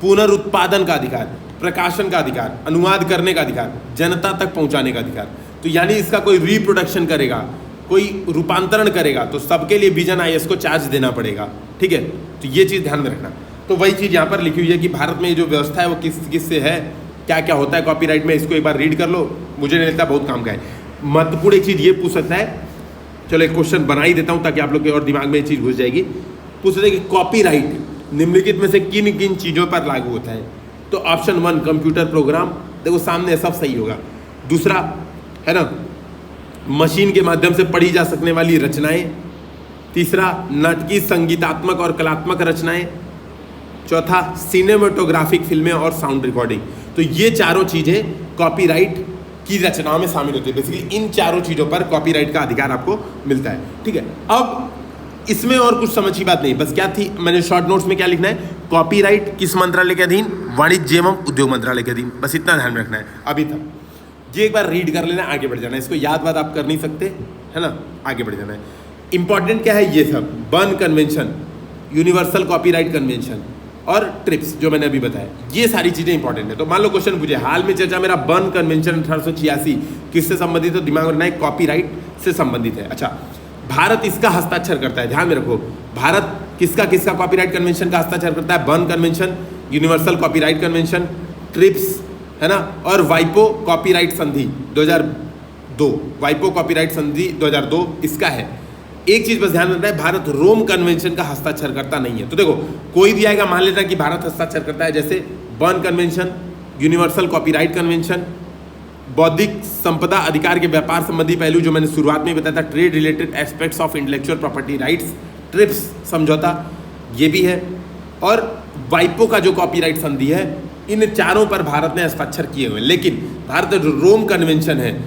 पुनरुत्पादन का अधिकार, प्रकाशन का अधिकार, अनुवाद करने का अधिकार, जनता तक पहुंचाने का अधिकार। तो यानी इसका कोई रिप्रोडक्शन करेगा, कोई रूपांतरण करेगा, तो सबके लिए विजन आईएएस को चार्ज देना पड़ेगा। ठीक है, तो ये चीज़ ध्यान में रखना। तो वही चीज़ यहाँ पर लिखी हुई है कि भारत में जो व्यवस्था है वो किस से है, क्या क्या होता है कॉपीराइट में, इसको एक बार रीड कर लो, मुझे नहीं लगता बहुत काम का है। महत्वपूर्ण एक चीज़ ये पूछ सकता है, चलो एक क्वेश्चन बना ही देता हूँ ताकि आप लोग के और दिमाग में ये चीज़ घुस जाएगी। पूछ सकते हैं कि कॉपीराइट निम्नलिखित में से किन किन चीज़ों पर लागू होता है? तो ऑप्शन 1 कंप्यूटर प्रोग्राम, देखो सामने सब सही होगा। दूसरा है ना, मशीन के माध्यम से पढ़ी जा सकने वाली रचनाएं। तीसरा नाटकीय, संगीतात्मक और कलात्मक रचनाएं। चौथा सिनेमेटोग्राफिक फिल्में और साउंड रिकॉर्डिंग। तो ये चारों चीज़ें कॉपीराइट की रचनाओं में शामिल होती है। बेसिकली इन चारों चीज़ों पर कॉपीराइट का अधिकार आपको मिलता है। ठीक है, अब इसमें और कुछ समझ की बात नहीं, बस क्या थी, मैंने शॉर्ट नोट्स में क्या लिखना है, कॉपीराइट किस मंत्रालय के अधीन? वाणिज्य एवं उद्योग मंत्रालय के अधीन। बस इतना ध्यान रखना है अभी तक। ये एक बार रीड कर लेना, आगे बढ़ जाना है। इसको याद बात आप कर नहीं सकते, है ना, आगे बढ़ जाना है। इंपॉर्टेंट क्या है? ये सब burn convention, universal copyright convention और ट्रिप्स जो मैंने अभी बताया, ये सारी चीज़ें इंपॉर्टेंट है। तो मान लो क्वेश्चन पूछे, हाल में चर्चा मेरा बर्न कन्वेंशन 1886 किससे संबंधित है? तो दिमाग में रखना है कॉपीराइट से संबंधित है। अच्छा, भारत इसका हस्ताक्षर करता है, ध्यान में रखो, भारत किसका किसका कॉपीराइट कन्वेंशन का हस्ताक्षर करता है? Burn convention, universal copyright convention, trips, है ना, और वाइपो कॉपीराइट संधि 2002, वाइपो कॉपीराइट संधि 2002 इसका है। एक चीज बस ध्यान रखना है, भारत रोम कन्वेंशन का हस्ताक्षर करता नहीं है। तो देखो कोई भी आएगा, मान लेता कि भारत हस्ताक्षर करता है, जैसे burn convention, universal copyright convention, बौद्धिक संपदा अधिकार के व्यापार संबंधी पहलू जो मैंने शुरुआत में बताया था, trade related aspects of intellectual property rights, trips समझौता, ये भी है, और वाइपो का जो कॉपीराइट संधि है, इन चारों पर भारत ने हस्ताक्षर किए हुए हैं। लेकिन भारत जो रोम कन्वेंशन है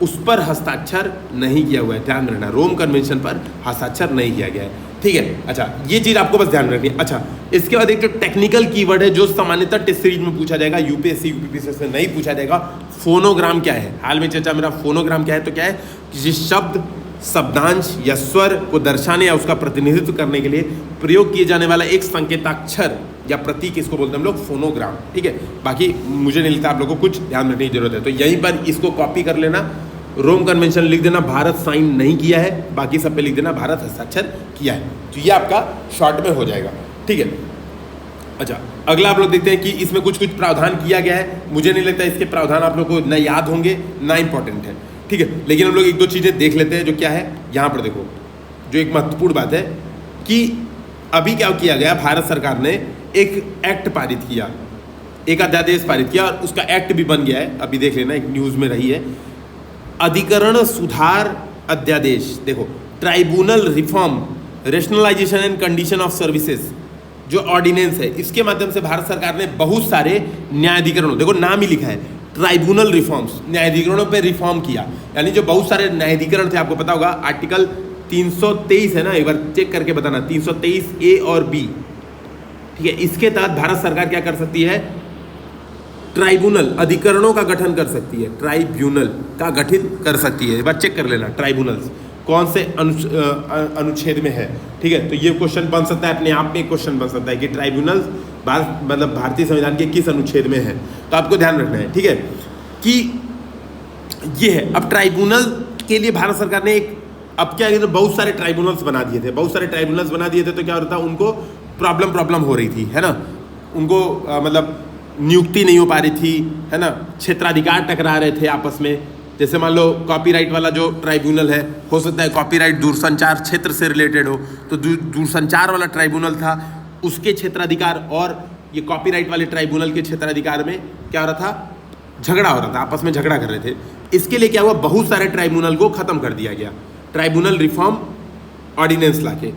उस पर हस्ताक्षर नहीं किया हुआ है, ध्यान रखना, रोम कन्वेंशन पर हस्ताक्षर नहीं किया गया है। ठीक है, अच्छा ये चीज़ आपको बस ध्यान रखनी है। अच्छा, इसके बाद एक जो टेक्निकल कीवर्ड है जो सामान्यतः टेस्ट सीरीज में पूछा जाएगा, यूपीएससी यूपीपीएससी से नहीं पूछा जाएगा, फोनोग्राम क्या है? हाल में चर्चा मेरा फोनोग्राम क्या है? तो क्या है, किसी शब्द, शब्दांश या स्वर को दर्शाने या उसका प्रतिनिधित्व करने के लिए प्रयोग किए जाने वाला एक संकेताक्षर या प्रतीक, इसको बोलते हैं हम लोग फोनोग्राम। ठीक है, बाकी मुझे नहीं लगता आप लोगों को कुछ ध्यान रखने की जरूरत है। तो यहीं पर इसको कॉपी कर लेना, रोम कन्वेंशन लिख देना, भारत साइन नहीं किया है, बाकी सब पे लिख देना भारत हस्ताक्षर किया है। तो ये आपका शॉर्ट में हो जाएगा। ठीक है, अच्छा अगला आप लोग देखते हैं कि इसमें कुछ कुछ प्रावधान किया गया है। मुझे नहीं लगता इसके प्रावधान आप लोग को ना याद होंगे ना इंपॉर्टेंट है। ठीक है, लेकिन हम लोग एक दो चीज़ें देख लेते हैं जो क्या है। यहाँ पर देखो, जो एक महत्वपूर्ण बात है कि अभी क्या किया गया, भारत सरकार ने एक एक्ट पारित किया, एक अध्यादेश पारित किया, और उसका एक्ट भी बन गया है। अभी देख लेना, एक न्यूज़ में रही है, अधिकरण सुधार अध्यादेश। देखो, tribunal reform, rationalisation and condition of services जो ऑर्डिनेंस है, इसके माध्यम से भारत सरकार ने बहुत सारे न्यायाधिकरणों, देखो नाम ही लिखा है, ट्राइब्यूनल रिफॉर्म्स, न्यायाधिकरणों पे रिफॉर्म किया। यानी जो बहुत सारे न्यायाधिकरण थे, आपको पता होगा आर्टिकल 323 है ना, एक बार चेक करके बताना, 323 ए और बी। ठीक है, इसके तहत भारत सरकार क्या कर सकती है, ट्राइब्यूनल, अधिकरणों का गठन कर सकती है, ट्राइब्यूनल का गठन कर सकती है। एक बार चेक कर लेना ट्राइब्यूनल्स कौन से अनुच्छेद में है। ठीक है, तो ये क्वेश्चन बन सकता है, अपने आप में क्वेश्चन बन सकता है कि ट्राइब्यूनल्स मतलब भारतीय संविधान के किस अनुच्छेद में है। तो आपको ध्यान रखना है, ठीक है, कि ये है। अब ट्राइब्यूनल के लिए भारत सरकार ने एक, अब क्या है, बहुत सारे ट्राइब्यूनल्स बना दिए थे, बहुत सारे ट्राइब्यूनल्स बना दिए थे, तो क्या होता है, उनको प्रॉब्लम हो रही थी, है ना, उनको मतलब नियुक्ति नहीं हो पा रही थी, है ना, क्षेत्राधिकार टकरा रहे थे आपस में, जैसे मान लो कॉपीराइट वाला जो ट्राइब्यूनल है, हो सकता है कॉपीराइट दूरसंचार क्षेत्र से रिलेटेड हो, तो दूरसंचार वाला ट्राइब्यूनल था, उसके क्षेत्राधिकार और ये कॉपीराइट वाले ट्राइब्यूनल के क्षेत्राधिकार में क्या हो रहा था, झगड़ा हो रहा था, आपस में झगड़ा कर रहे थे। इसके लिए क्या हुआ, बहुत सारे ट्राइब्यूनल को खत्म कर दिया गया, ट्राइब्यूनल रिफॉर्म ऑर्डिनेंस लाके,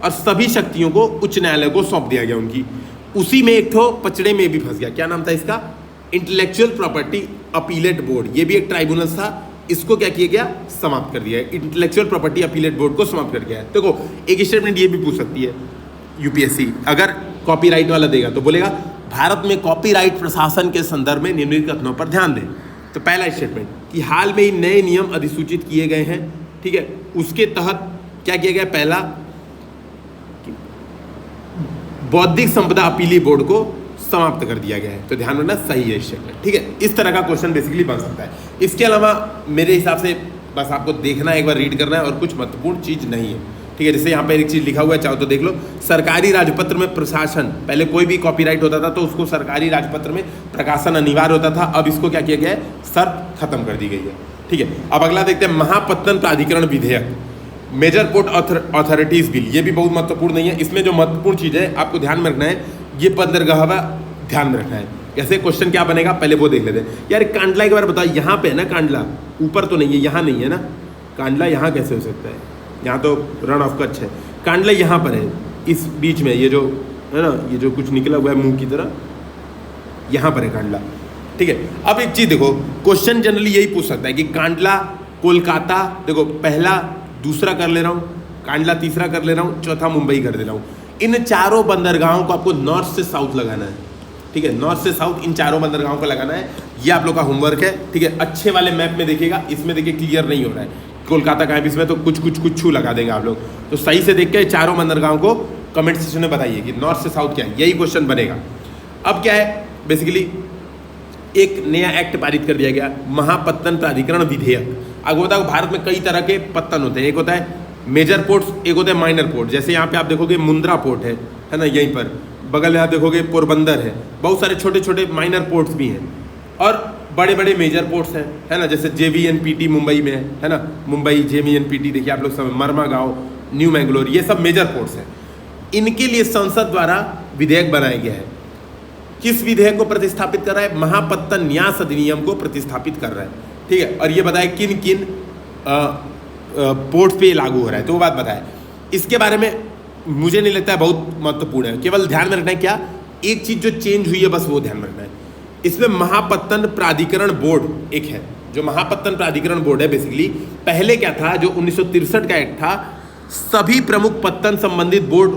और सभी शक्तियों को उच्च न्यायालय को सौंप दिया गया उनकी। उसी में एक तो पचड़े में भी फंस गया, क्या नाम था इसका, इंटेलेक्चुअल प्रॉपर्टी अपीलेट बोर्ड। ये भी एक ट्राइब्यूनल था, इसको क्या किया गया, समाप्त कर दिया है। इंटेलेक्चुअल प्रॉपर्टी अपीलेट बोर्ड को समाप्त कर दिया है। देखो एक स्टेटमेंट ये भी पूछ सकती है यूपीएससी, अगर कॉपीराइट वाला देगा तो बोलेगा भारत में कॉपीराइट प्रशासन के संदर्भ में निम्नलिखित कथनों पर ध्यान दें। तो पहला स्टेटमेंट कि हाल में ही नए नियम अधिसूचित किए गए हैं, ठीक है, उसके तहत क्या किया गया, पहला बौद्धिक संपदा अपीली बोर्ड को समाप्त कर दिया गया है। तो ध्यान रखना, सही है स्टेटमेंट, ठीक है। इस तरह का क्वेश्चन बेसिकली बन सकता है। इसके अलावा मेरे हिसाब से बस आपको देखना है, एक बार रीड करना है, और कुछ महत्वपूर्ण चीज़ नहीं है, ठीक है। जैसे यहाँ पे एक चीज़ लिखा हुआ है, चाहो तो देख लो, सरकारी राजपत्र में प्रशासन, पहले कोई भी कॉपीराइट होता था तो उसको सरकारी राजपत्र में प्रकाशन अनिवार्य होता था, अब इसको क्या किया गया है, शर्त खत्म कर दी गई है, ठीक है। अब अगला देखते हैं, महापत्तन प्राधिकरण विधेयक, मेजर पोर्ट अथॉरिटीज बिल। ये भी बहुत महत्वपूर्ण नहीं है, इसमें जो महत्वपूर्ण चीज़ है आपको ध्यान में रखना है, ये बंदरगाह ध्यान में रखना है। कैसे क्वेश्चन क्या बनेगा, पहले वो देख लेते हैं। यार कांडला एक बार बताओ, यहाँ पे है ना कांडला, ऊपर तो नहीं है, यहाँ नहीं है ना कांडला, यहाँ कैसे हो सकता है, यहाँ तो रण ऑफ कच्छ है, कांडला यहाँ पर है, इस बीच में ये जो है ना, ये जो कुछ निकला हुआ है मुंह की तरह, यहाँ पर है कांडला, ठीक है। अब एक चीज़ देखो, क्वेश्चन जनरली यही पूछ सकता है कि कांडला, कोलकाता, देखो पहला दूसरा कर ले रहा हूँ, कांडला तीसरा कर ले रहा हूँ, चौथा मुंबई कर दे रहा हूँ। इन चारों बंदरगाहों को आपको नॉर्थ से साउथ लगाना है, ठीक है, नॉर्थ से साउथ इन चारों बंदरगाहों को लगाना है। ये आप लोग का होमवर्क है, ठीक है। अच्छे वाले मैप में देखिएगा, इसमें देखिए क्लियर नहीं हो रहा है कोलकाता का है, इसमें तो कुछ छू लगा देंगे आप लोग, तो सही से देख के चारों बंदरगाहों को कमेंट सेक्शन में बताइए कि नॉर्थ से साउथ क्या है, यही क्वेश्चन बनेगा। अब क्या है, बेसिकली एक नया एक्ट पारित कर दिया गया, महापत्तन प्राधिकरण विधेयक। अब होता है भारत में कई तरह के पत्तन होते हैं, एक होता है मेजर पोर्ट्स, एक होता है माइनर पोर्ट। जैसे यहाँ पे आप देखोगे मुंद्रा पोर्ट है ना, यहीं पर बगल में आप देखोगे पोरबंदर है, बहुत सारे छोटे छोटे माइनर पोर्ट्स भी हैं, और बड़े बड़े मेजर पोर्ट्स हैं, है ना, जैसे JVNPT मुंबई में है ना, मुंबई JVNPT देखिए आप लोग सब, मरमा गाँव, न्यू मैंगलोर, ये सब मेजर पोर्ट्स हैं। इनके लिए संसद द्वारा विधेयक बनाया गया है। किस विधेयक को प्रतिस्थापित कर रहा है, महापत्तन न्यास अधिनियम को प्रतिस्थापित कर रहा है, ठीक है। और ये बताए किन किन पोर्ट्स पे लागू हो रहा है, तो वो बात बताए। इसके बारे में मुझे नहीं लगता है बहुत महत्वपूर्ण है, केवल ध्यान में रखना है क्या, एक चीज़ जो चेंज हुई है बस वो ध्यान में रखना है। इसमें महापत्तन प्राधिकरण बोर्ड एक है, जो महापत्तन प्राधिकरण बोर्ड है, बेसिकली पहले क्या था, जो 1963 का एक्ट था, सभी प्रमुख पत्तन संबंधित बोर्ड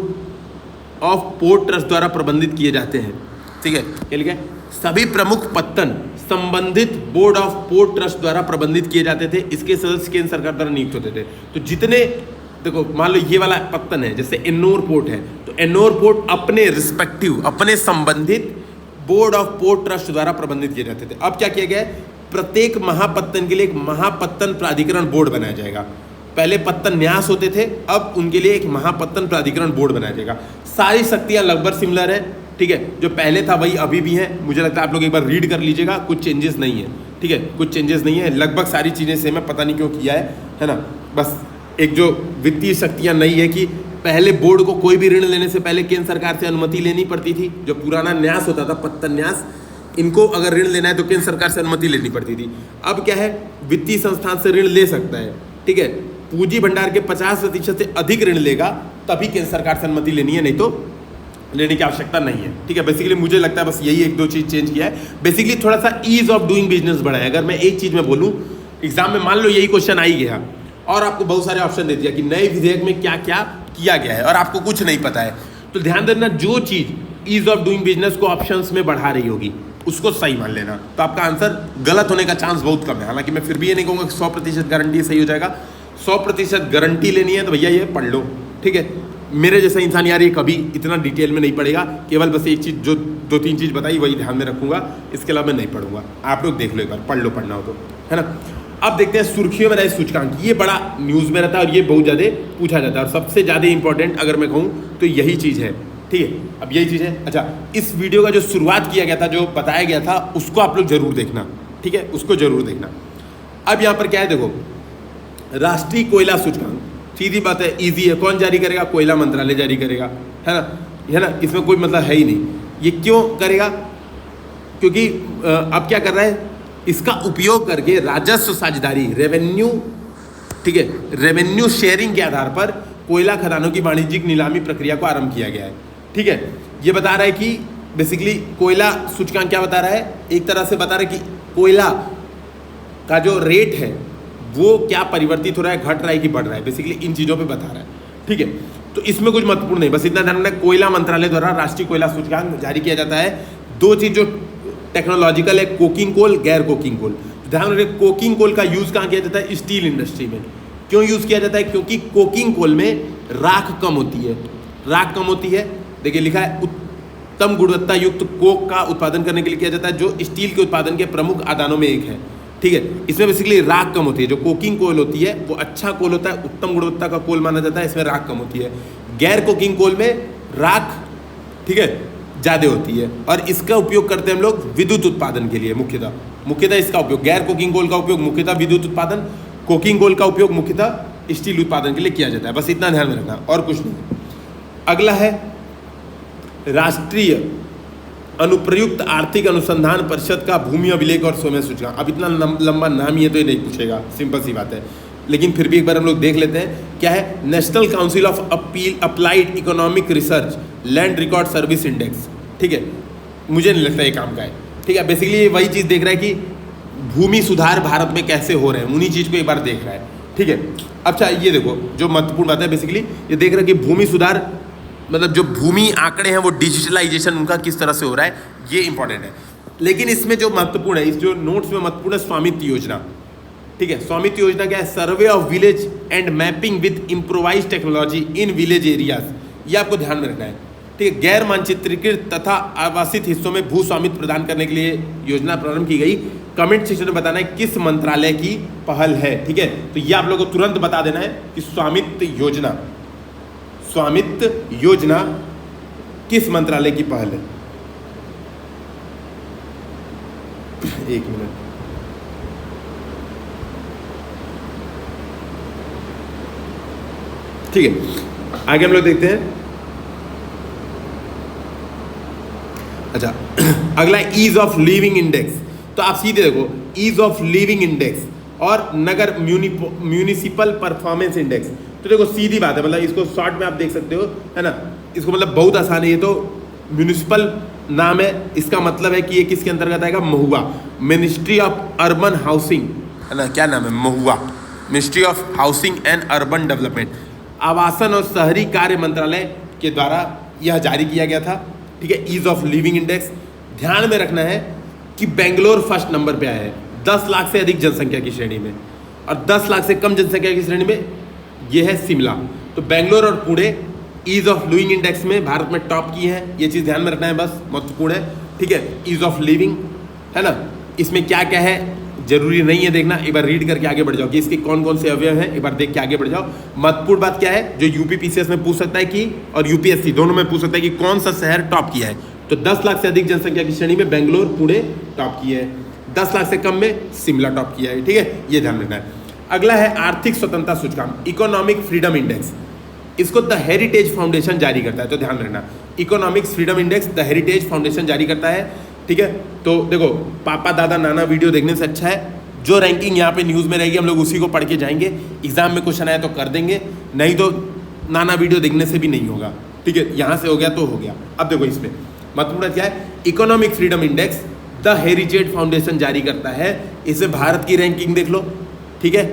ऑफ पोर्ट ट्रस्ट द्वारा प्रबंधित किए जाते हैं, ठीक है। क्या लिखा है, सभी प्रमुख पत्तन संबंधित बोर्ड ऑफ पोर्ट ट्रस्ट द्वारा प्रबंधित किए जाते थे, इसके सदस्य केंद्र सरकार द्वारा नियुक्त होते थे। तो जितने, देखो मान लो ये वाला पत्तन है, जैसे एन्नोर पोर्ट है, तो एन्नोर पोर्ट अपने रिस्पेक्टिव, अपने संबंधित बोर्ड ऑफ पोर्ट ट्रस्ट द्वारा प्रबंधित किए जाते थे। अब क्या किया गया है, प्रत्येक महापत्तन के लिए एक महापत्तन प्राधिकरण बोर्ड बनाया जाएगा। पहले पत्तन न्यास होते थे, अब उनके लिए एक महापत्तन प्राधिकरण बोर्ड बनाया जाएगा। सारी शक्तियां लगभग सिमिलर है, ठीक है, जो पहले था वही अभी भी है। मुझे लगता है आप लोग एक बार रीड कर लीजिएगा, कुछ चेंजेस नहीं है, ठीक है, कुछ चेंजेस नहीं है, लगभग सारी चीज़ें सेम है, पता नहीं क्यों किया है ना। बस एक जो वित्तीय शक्तियाँ नई है कि पहले बोर्ड को कोई भी ऋण लेने से पहले केंद्र सरकार से अनुमति लेनी पड़ती थी, जो पुराना न्यास होता था पत्तन न्यास, इनको अगर ऋण लेना है तो केंद्र सरकार से अनुमति लेनी पड़ती थी। अब क्या है, वित्तीय संस्थान से ऋण ले सकता है, ठीक है, पूंजी भंडार के 50% से अधिक ऋण लेगा तभी केंद्र सरकार से अनुमति लेनी है, नहीं तो लेने की आवश्यकता नहीं है, ठीक है। बेसिकली मुझे लगता है बस यही एक दो चीज़ चेंज किया है। बेसिकली थोड़ा सा ईज ऑफ डूइंग बिजनेस बढ़ा है। अगर मैं एक चीज़ में बोलूँ, एग्जाम में मान लो यही क्वेश्चन आ ही गया और आपको बहुत सारे ऑप्शन दे दिया कि नए विधेयक में क्या क्या किया गया है और आपको कुछ नहीं पता है, तो ध्यान देना, जो चीज़ ईज ऑफ डूइंग बिजनेस को ऑप्शंस में बढ़ा रही होगी उसको सही मान लेना, तो आपका आंसर गलत होने का चांस बहुत कम है। हालांकि मैं फिर भी ये नहीं कहूँगा 100% गारंटी सही हो जाएगा। 100% गारंटी लेनी है तो भैया ये पढ़ लो, ठीक है। मेरे जैसा इंसान यार ये कभी इतना डिटेल में नहीं पढ़ेगा, केवल बस एक चीज़, जो 2-3 चीज़ बताई वही ध्यान में रखूँगा, इसके अलावा मैं नहीं पढ़ूंगा। आप लोग देख लो एक बार, पढ़ लो, पढ़ना हो तो, है ना। अब देखते हैं सुर्खियों में रहे सूचकांक, ये बड़ा न्यूज़ में रहता है और ये बहुत ज़्यादा पूछा जाता है और सबसे ज़्यादा इंपॉर्टेंट अगर मैं कहूँ तो यही चीज़ है, ठीक है। अब यही चीज़ है। अच्छा, इस वीडियो का जो शुरुआत किया गया था, जो बताया गया था, उसको आप लोग जरूर देखना, ठीक है, उसको जरूर देखना। अब यहाँ पर क्या है देखो, राष्ट्रीय कोयला सूचकांक, सीधी बात है, इजी है, कौन जारी करेगा? कोयला मंत्रालय जारी करेगा, है ना, इसमें कोई मतलब है ही नहीं। ये क्यों करेगा? क्योंकि अब क्या कर रहा है, इसका उपयोग करके राजस्व साझेदारी, रेवेन्यू, ठीक है, रेवेन्यू शेयरिंग के आधार पर कोयला खदानों की वाणिज्यिक नीलामी प्रक्रिया को आरंभ किया गया है। ठीक है, ये बता रहा है कि बेसिकली कोयला सूचकांक क्या बता रहा है, एक तरह से बता रहा है कि कोयला का जो रेट है वो क्या परिवर्तित हो रहा है, घट रहा है कि बढ़ रहा है, बेसिकली इन चीज़ों पे बता रहा है। ठीक है, तो इसमें कुछ महत्वपूर्ण नहीं, बस इतना ध्यान रखना, कोयला मंत्रालय द्वारा राष्ट्रीय कोयला सूचकांक जारी किया जाता है। दो चीज़ जो टेक्नोलॉजिकल है, कोकिंग कोल, गैर कोकिंग कोल। ध्यान रखें, कोकिंग कोल का यूज़ कहाँ किया जाता है? स्टील इंडस्ट्री में। क्यों यूज़ किया जाता है? क्योंकि कोकिंग कोल में राख कम होती है। राख कम होती है, देखिए लिखा है, उत्तम गुणवत्ता युक्त कोक का उत्पादन करने के लिए किया जाता है, जो स्टील के उत्पादन के प्रमुख आदानों में एक है। ठीक है, इसमें बेसिकली राख कम होती है। जो कोकिंग कोल होती है वो अच्छा कोल होता है, उत्तम गुणवत्ता का कोल माना जाता है, इसमें राख कम होती है। गैर कोकिंग कोल में राख, ठीक है, ज़्यादा होती है, और इसका उपयोग करते हैं हम लोग विद्युत उत्पादन के लिए, मुख्यतः इसका उपयोग, गैर कोकिंग कोल का उपयोग मुख्यतः विद्युत उत्पादन, कोकिंग कोल का उपयोग मुख्यतः स्टील उत्पादन के लिए किया जाता है। बस इतना ध्यान में रखना, और कुछ नहीं। अगला है राष्ट्रीय अनुप्रयुक्त आर्थिक अनुसंधान परिषद का भूमि अभिलेख और समय सूचकांक। अब इतना लंबा नाम ही है तो ये नहीं पूछेगा, सिंपल सी बात है, लेकिन फिर भी एक बार हम लोग देख लेते हैं क्या है। National council of applied economic research land record service index. ठीक है, मुझे नहीं लगता ये काम का है। ठीक है, बेसिकली ये वही चीज़ देख रहा है कि भूमि सुधार भारत में कैसे हो रहे हैं, उन्हीं चीज़ को एक बार देख रहा है। ठीक है, अच्छा ये देखो, जो महत्वपूर्ण बात है, बेसिकली ये देख रहा है कि भूमि सुधार मतलब जो भूमि आंकड़े हैं वो डिजिटलाइजेशन उनका किस तरह से हो रहा है, ये इंपॉर्टेंट है। लेकिन इसमें जो महत्वपूर्ण है, इस जो नोट्स में महत्वपूर्ण है, स्वामित्व योजना। ठीक है, स्वामित्व योजना क्या है? Survey of village and mapping with improvise technology in village areas, ये आपको ध्यान में रखना है। ठीक है, गैर मानचित्रीकृत तथा आवासित हिस्सों में भू स्वामित्व प्रदान करने के लिए योजना प्रारंभ की गई। कमेंट सेक्शन में बताना है किस मंत्रालय की पहल है। ठीक है, तो ये आप लोगों को तुरंत बता देना है कि स्वामित्व योजना किस मंत्रालय की पहल है। एक मिनट, ठीक है, आगे हम लोग देखते हैं। अच्छा, अगला ईज ऑफ लिविंग इंडेक्स। तो आप सीधे देखो, ईज ऑफ लिविंग इंडेक्स और नगर म्यूनिसिपल परफॉर्मेंस इंडेक्स। तो देखो सीधी बात है, मतलब इसको शॉर्ट में आप देख सकते हो, है ना, इसको मतलब बहुत आसान है। ये तो म्यूनिसिपल नाम है, इसका मतलब है कि ये किसके अंतर्गत आएगा? MoHUA, ministry of urban housing, है ना, क्या नाम है? MoHUA, ministry of housing and urban development, आवासन और शहरी कार्य मंत्रालय के द्वारा यह जारी किया गया था। ठीक है, ईज ऑफ लिविंग इंडेक्स। ध्यान में रखना है कि बेंगलोर फर्स्ट नंबर पे आया है 10 लाख से अधिक जनसंख्या की श्रेणी में, और 10 लाख से कम जनसंख्या की श्रेणी में ये है शिमला। तो बेंगलोर और Pune ease of living index में भारत में टॉप की है, ये चीज़ ध्यान में रखना है, बस महत्वपूर्ण है। ठीक है, ईज ऑफ लिविंग, है ना, इसमें क्या क्या है जरूरी नहीं है देखना, एक बार रीड करके आगे बढ़ जाओ कि इसके कौन कौन से अवयव हैं, एक बार देख के आगे बढ़ जाओ। महत्वपूर्ण बात क्या है जो यूपी पीसीएस में पूछ सकता है कि, और यूपीएससी दोनों में पूछ सकता है कि कौन सा शहर टॉप किया है। तो 10 लाख से अधिक जनसंख्या की श्रेणी में बेंगलोर, पुणे टॉप किया है, 10 लाख से कम में शिमला टॉप किया है। ठीक है, ये ध्यान रखना है। अगला है आर्थिक स्वतंत्रता सूचकांक, इकोनॉमिक फ्रीडम इंडेक्स। इसको द हेरिटेज फाउंडेशन जारी करता है, तो ध्यान रखना, economic freedom index the heritage foundation जारी करता है। ठीक है, तो देखो पापा दादा नाना वीडियो देखने से अच्छा है जो रैंकिंग यहाँ पे न्यूज़ में रहेगी हम लोग उसी को पढ़ के जाएंगे। एग्जाम में क्वेश्चन आया तो कर देंगे, नहीं तो नाना वीडियो देखने से भी नहीं होगा। ठीक है, यहाँ से हो गया तो हो गया। अब देखो इसमें महत्वपूर्ण क्या है, economic freedom index the heritage foundation जारी करता है। इसमें भारत की रैंकिंग देख लो। ठीक है,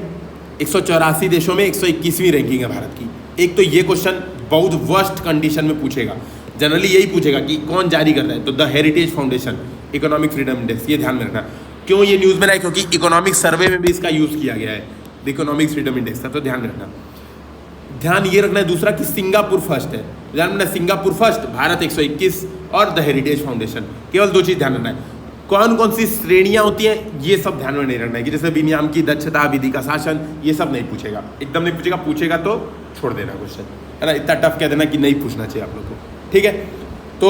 184 देशों में 121वीं रैंकिंग है भारत की। एक तो ये क्वेश्चन बहुत वर्स्ट कंडीशन में पूछेगा, जनरली यही पूछेगा कि कौन जारी करता है, तो the heritage foundation economic freedom index, ये ध्यान में रखना। क्यों ये न्यूज़ में रहा है? क्योंकि इकोनॉमिक सर्वे में भी इसका यूज़ किया गया है, द इकोनॉमिक फ्रीडम इंडेक्स का, तो ध्यान रखना। ध्यान ये रखना है दूसरा कि सिंगापुर फर्स्ट है, ध्यान रखना, सिंगापुर फर्स्ट, भारत 121 और द हेरिटेज फाउंडेशन। केवल दो चीज़ ध्यान रखना है, कौन कौन सी श्रेणियाँ होती हैं ये सब ध्यान में नहीं रखना है कि जैसे विनियाम की दक्षता, विधि का शासन, ये सब नहीं पूछेगा, एकदम नहीं पूछेगा, पूछेगा तो छोड़ देना क्वेश्चन, है ना, इतना टफ कह देना कि नहीं पूछना चाहिए आप लोग को। ठीक है, तो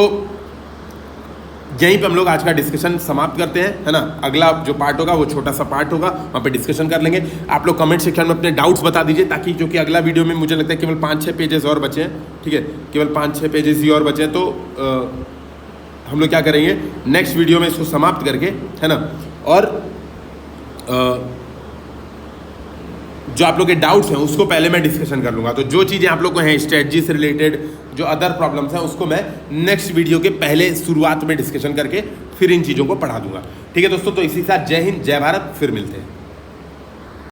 यहीं पे हम लोग आज का डिस्कशन समाप्त करते हैं, है ना। अगला जो पार्ट होगा वो छोटा सा पार्ट होगा, वहाँ पे डिस्कशन कर लेंगे। आप लोग कमेंट सेक्शन में अपने डाउट्स बता दीजिए, ताकि क्योंकि अगला वीडियो में मुझे लगता है केवल 5-6 पेजेस और बचे हैं, ठीक है, केवल 5-6 पेजेस ही और बचे हैं। तो हम लोग क्या करेंगे नेक्स्ट वीडियो में इसको समाप्त करके, है ना। और जो आप लोग के डाउट्स हैं उसको पहले मैं डिस्कशन कर लूँगा। तो जो चीज़ें आप लोग को हैं स्ट्रेटजी से रिलेटेड, जो अदर प्रॉब्लम्स हैं, उसको मैं नेक्स्ट वीडियो के पहले शुरुआत में डिस्कशन करके फिर इन चीज़ों को पढ़ा दूंगा। ठीक है दोस्तों, तो इसी के साथ जय हिंद, जय भारत, फिर मिलते हैं।